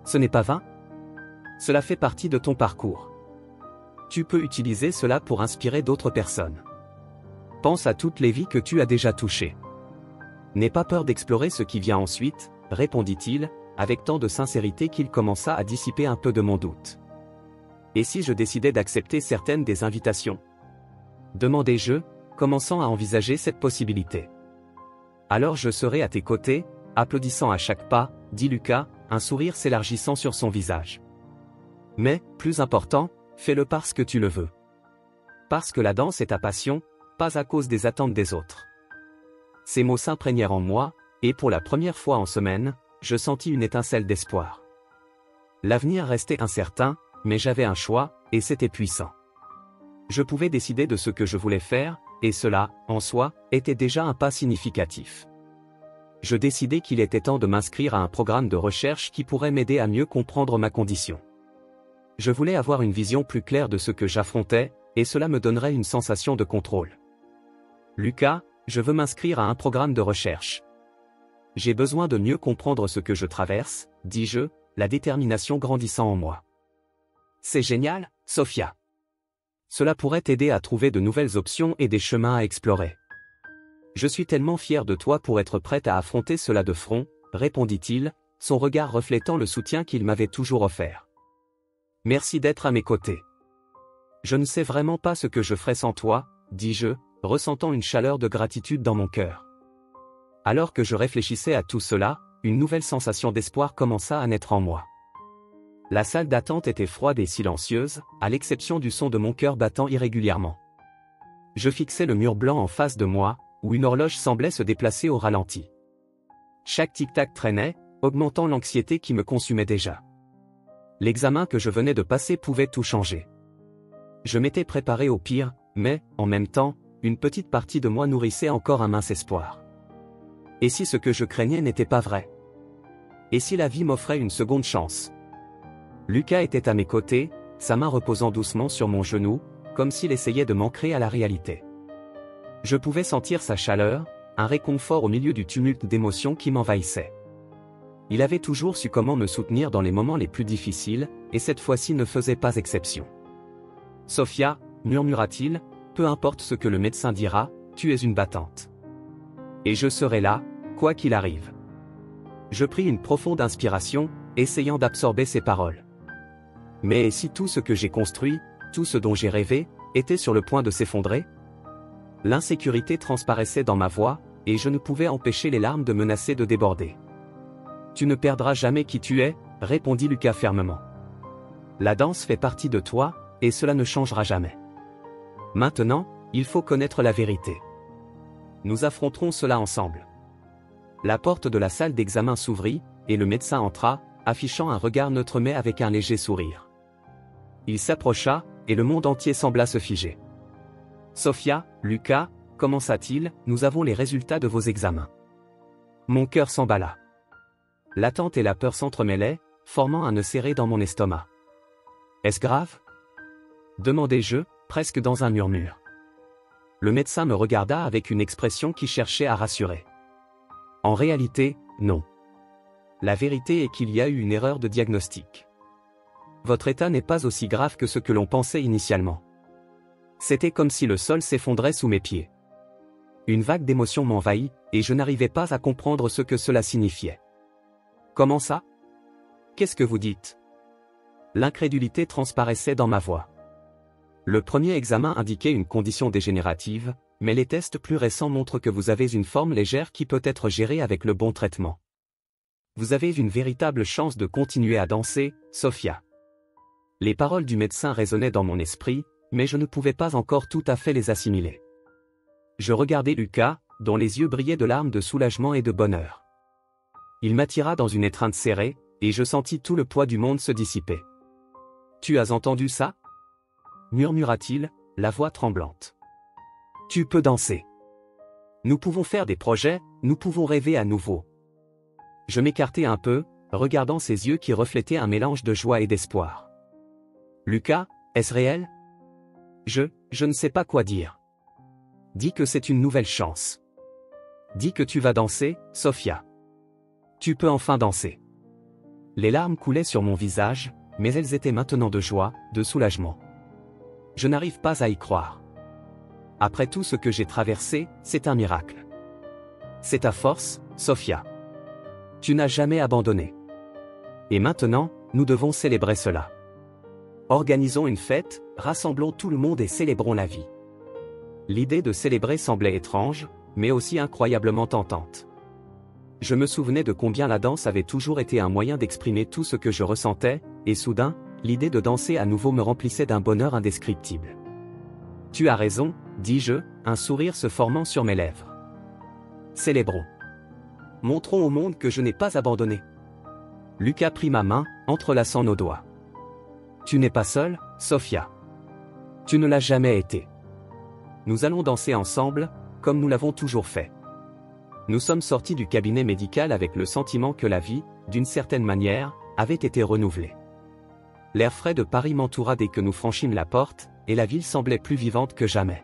Ce n'est pas vain? Cela fait partie de ton parcours. Tu peux utiliser cela pour inspirer d'autres personnes. Pense à toutes les vies que tu as déjà touchées. N'aie pas peur d'explorer ce qui vient ensuite, répondit-il, avec tant de sincérité qu'il commença à dissiper un peu de mon doute. Et si je décidais d'accepter certaines des invitations? Demandai-je, commençant à envisager cette possibilité. Alors je serai à tes côtés, applaudissant à chaque pas, dit Lucas, un sourire s'élargissant sur son visage. Mais, plus important, fais-le parce que tu le veux. Parce que la danse est ta passion, pas à cause des attentes des autres. Ces mots s'imprégnèrent en moi, et pour la première fois en semaine, je sentis une étincelle d'espoir. L'avenir restait incertain, mais j'avais un choix, et c'était puissant. Je pouvais décider de ce que je voulais faire, et cela, en soi, était déjà un pas significatif. Je décidai qu'il était temps de m'inscrire à un programme de recherche qui pourrait m'aider à mieux comprendre ma condition. Je voulais avoir une vision plus claire de ce que j'affrontais, et cela me donnerait une sensation de contrôle. Lucas, je veux m'inscrire à un programme de recherche. J'ai besoin de mieux comprendre ce que je traverse, dis-je, la détermination grandissant en moi. C'est génial, Sophia. Cela pourrait t'aider à trouver de nouvelles options et des chemins à explorer. Je suis tellement fier de toi pour être prête à affronter cela de front, répondit-il, son regard reflétant le soutien qu'il m'avait toujours offert. Merci d'être à mes côtés. Je ne sais vraiment pas ce que je ferais sans toi, dis-je, ressentant une chaleur de gratitude dans mon cœur. Alors que je réfléchissais à tout cela, une nouvelle sensation d'espoir commença à naître en moi. La salle d'attente était froide et silencieuse, à l'exception du son de mon cœur battant irrégulièrement. Je fixais le mur blanc en face de moi, où une horloge semblait se déplacer au ralenti. Chaque tic-tac traînait, augmentant l'anxiété qui me consumait déjà. L'examen que je venais de passer pouvait tout changer. Je m'étais préparé au pire, mais, en même temps, une petite partie de moi nourrissait encore un mince espoir. Et si ce que je craignais n'était pas vrai? Et si la vie m'offrait une seconde chance? Lucas était à mes côtés, sa main reposant doucement sur mon genou, comme s'il essayait de m'ancrer à la réalité. Je pouvais sentir sa chaleur, un réconfort au milieu du tumulte d'émotions qui m'envahissait. Il avait toujours su comment me soutenir dans les moments les plus difficiles, et cette fois-ci ne faisait pas exception. « Sophia, murmura-t-il, peu importe ce que le médecin dira, tu es une battante. Et je serai là, quoi qu'il arrive. » Je pris une profonde inspiration, essayant d'absorber ses paroles. Mais et si tout ce que j'ai construit, tout ce dont j'ai rêvé, était sur le point de s'effondrer? L'insécurité transparaissait dans ma voix, et je ne pouvais empêcher les larmes de menacer de déborder. « Tu ne perdras jamais qui tu es, répondit Lucas fermement. La danse fait partie de toi, et cela ne changera jamais. Maintenant, il faut connaître la vérité. Nous affronterons cela ensemble. » La porte de la salle d'examen s'ouvrit, et le médecin entra, affichant un regard neutre mais avec un léger sourire. Il s'approcha, et le monde entier sembla se figer. « Sophia, Lucas, commença-t-il, nous avons les résultats de vos examens. » Mon cœur s'emballa. L'attente et la peur s'entremêlaient, formant un nœud serré dans mon estomac. « Est-ce grave ? » demandai-je, presque dans un murmure. Le médecin me regarda avec une expression qui cherchait à rassurer. « En réalité, non. La vérité est qu'il y a eu une erreur de diagnostic. Votre état n'est pas aussi grave que ce que l'on pensait initialement. » C'était comme si le sol s'effondrait sous mes pieds. Une vague d'émotion m'envahit, et je n'arrivais pas à comprendre ce que cela signifiait. « Comment ça? Qu'est-ce que vous dites? » L'incrédulité transparaissait dans ma voix. Le premier examen indiquait une condition dégénérative, mais les tests plus récents montrent que vous avez une forme légère qui peut être gérée avec le bon traitement. Vous avez une véritable chance de continuer à danser, Sophia. Les paroles du médecin résonnaient dans mon esprit, mais je ne pouvais pas encore tout à fait les assimiler. Je regardais Lucas, dont les yeux brillaient de larmes de soulagement et de bonheur. Il m'attira dans une étreinte serrée, et je sentis tout le poids du monde se dissiper. « Tu as entendu ça? » murmura-t-il, la voix tremblante. « Tu peux danser. Nous pouvons faire des projets, nous pouvons rêver à nouveau. » Je m'écartai un peu, regardant ses yeux qui reflétaient un mélange de joie et d'espoir. « Lucas, est-ce réel? » Je ne sais pas quoi dire. Dis que c'est une nouvelle chance. Dis que tu vas danser, Sophia. Tu peux enfin danser. Les larmes coulaient sur mon visage, mais elles étaient maintenant de joie, de soulagement. Je n'arrive pas à y croire. Après tout ce que j'ai traversé, c'est un miracle. C'est ta force, Sophia. Tu n'as jamais abandonné. Et maintenant, nous devons célébrer cela. Organisons une fête, rassemblons tout le monde et célébrons la vie. L'idée de célébrer semblait étrange, mais aussi incroyablement tentante. Je me souvenais de combien la danse avait toujours été un moyen d'exprimer tout ce que je ressentais, et soudain, l'idée de danser à nouveau me remplissait d'un bonheur indescriptible. « Tu as raison, dis-je, un sourire se formant sur mes lèvres. Célébrons. Montrons au monde que je n'ai pas abandonné. » Lucas prit ma main, entrelaçant nos doigts. « Tu n'es pas seule, Sophia. Tu ne l'as jamais été. Nous allons danser ensemble, comme nous l'avons toujours fait. » Nous sommes sortis du cabinet médical avec le sentiment que la vie, d'une certaine manière, avait été renouvelée. L'air frais de Paris m'entoura dès que nous franchîmes la porte, et la ville semblait plus vivante que jamais.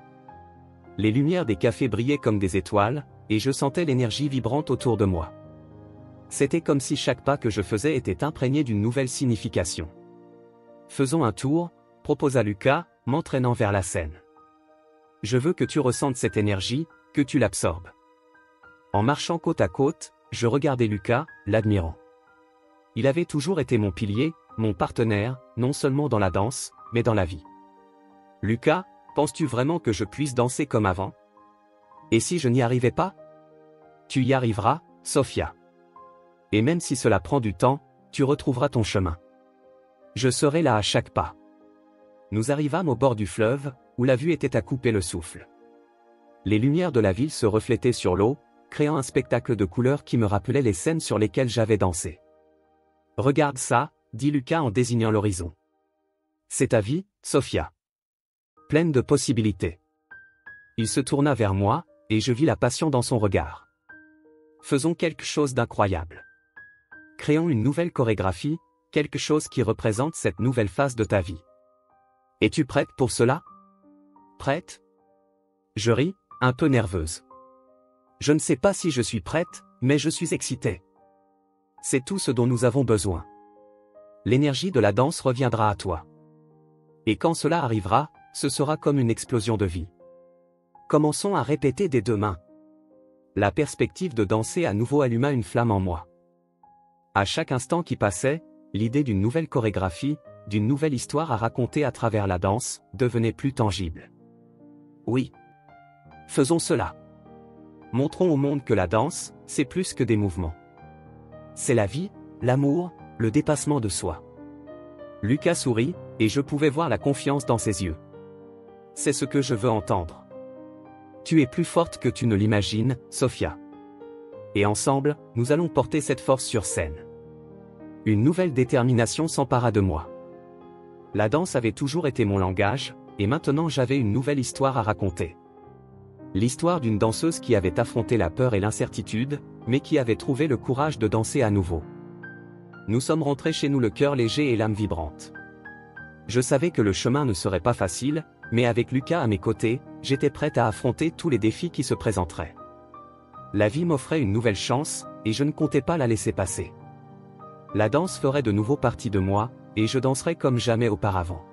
Les lumières des cafés brillaient comme des étoiles, et je sentais l'énergie vibrante autour de moi. C'était comme si chaque pas que je faisais était imprégné d'une nouvelle signification. « Faisons un tour », proposa Lucas, m'entraînant vers la scène. « Je veux que tu ressentes cette énergie, que tu l'absorbes. » En marchant côte à côte, je regardais Lucas, l'admirant. Il avait toujours été mon pilier, mon partenaire, non seulement dans la danse, mais dans la vie. « Lucas, penses-tu vraiment que je puisse danser comme avant? Et si je n'y arrivais pas? » « Tu y arriveras, Sophia. Et même si cela prend du temps, tu retrouveras ton chemin. Je serai là à chaque pas. » Nous arrivâmes au bord du fleuve, où la vue était à couper le souffle. Les lumières de la ville se reflétaient sur l'eau, créant un spectacle de couleurs qui me rappelait les scènes sur lesquelles j'avais dansé. « Regarde ça », dit Lucas en désignant l'horizon. « C'est ta vie, Sophia. Pleine de possibilités. » Il se tourna vers moi, et je vis la passion dans son regard. « Faisons quelque chose d'incroyable. Créons une nouvelle chorégraphie, quelque chose qui représente cette nouvelle phase de ta vie. Es-tu prête pour cela ? Prête ? Je ris, un peu nerveuse. Je ne sais pas si je suis prête, mais je suis excitée. C'est tout ce dont nous avons besoin. L'énergie de la danse reviendra à toi. Et quand cela arrivera, ce sera comme une explosion de vie. Commençons à répéter dès demain. La perspective de danser à nouveau alluma une flamme en moi. À chaque instant qui passait, l'idée d'une nouvelle chorégraphie, d'une nouvelle histoire à raconter à travers la danse, devenait plus tangible. Oui. Faisons cela. Montrons au monde que la danse, c'est plus que des mouvements. C'est la vie, l'amour, le dépassement de soi. Lucas sourit, et je pouvais voir la confiance dans ses yeux. C'est ce que je veux entendre. Tu es plus forte que tu ne l'imagines, Sophia. Et ensemble, nous allons porter cette force sur scène. Une nouvelle détermination s'empara de moi. La danse avait toujours été mon langage, et maintenant j'avais une nouvelle histoire à raconter. L'histoire d'une danseuse qui avait affronté la peur et l'incertitude, mais qui avait trouvé le courage de danser à nouveau. Nous sommes rentrés chez nous le cœur léger et l'âme vibrante. Je savais que le chemin ne serait pas facile, mais avec Lucas à mes côtés, j'étais prête à affronter tous les défis qui se présenteraient. La vie m'offrait une nouvelle chance, et je ne comptais pas la laisser passer. La danse ferait de nouveau partie de moi, et je danserais comme jamais auparavant.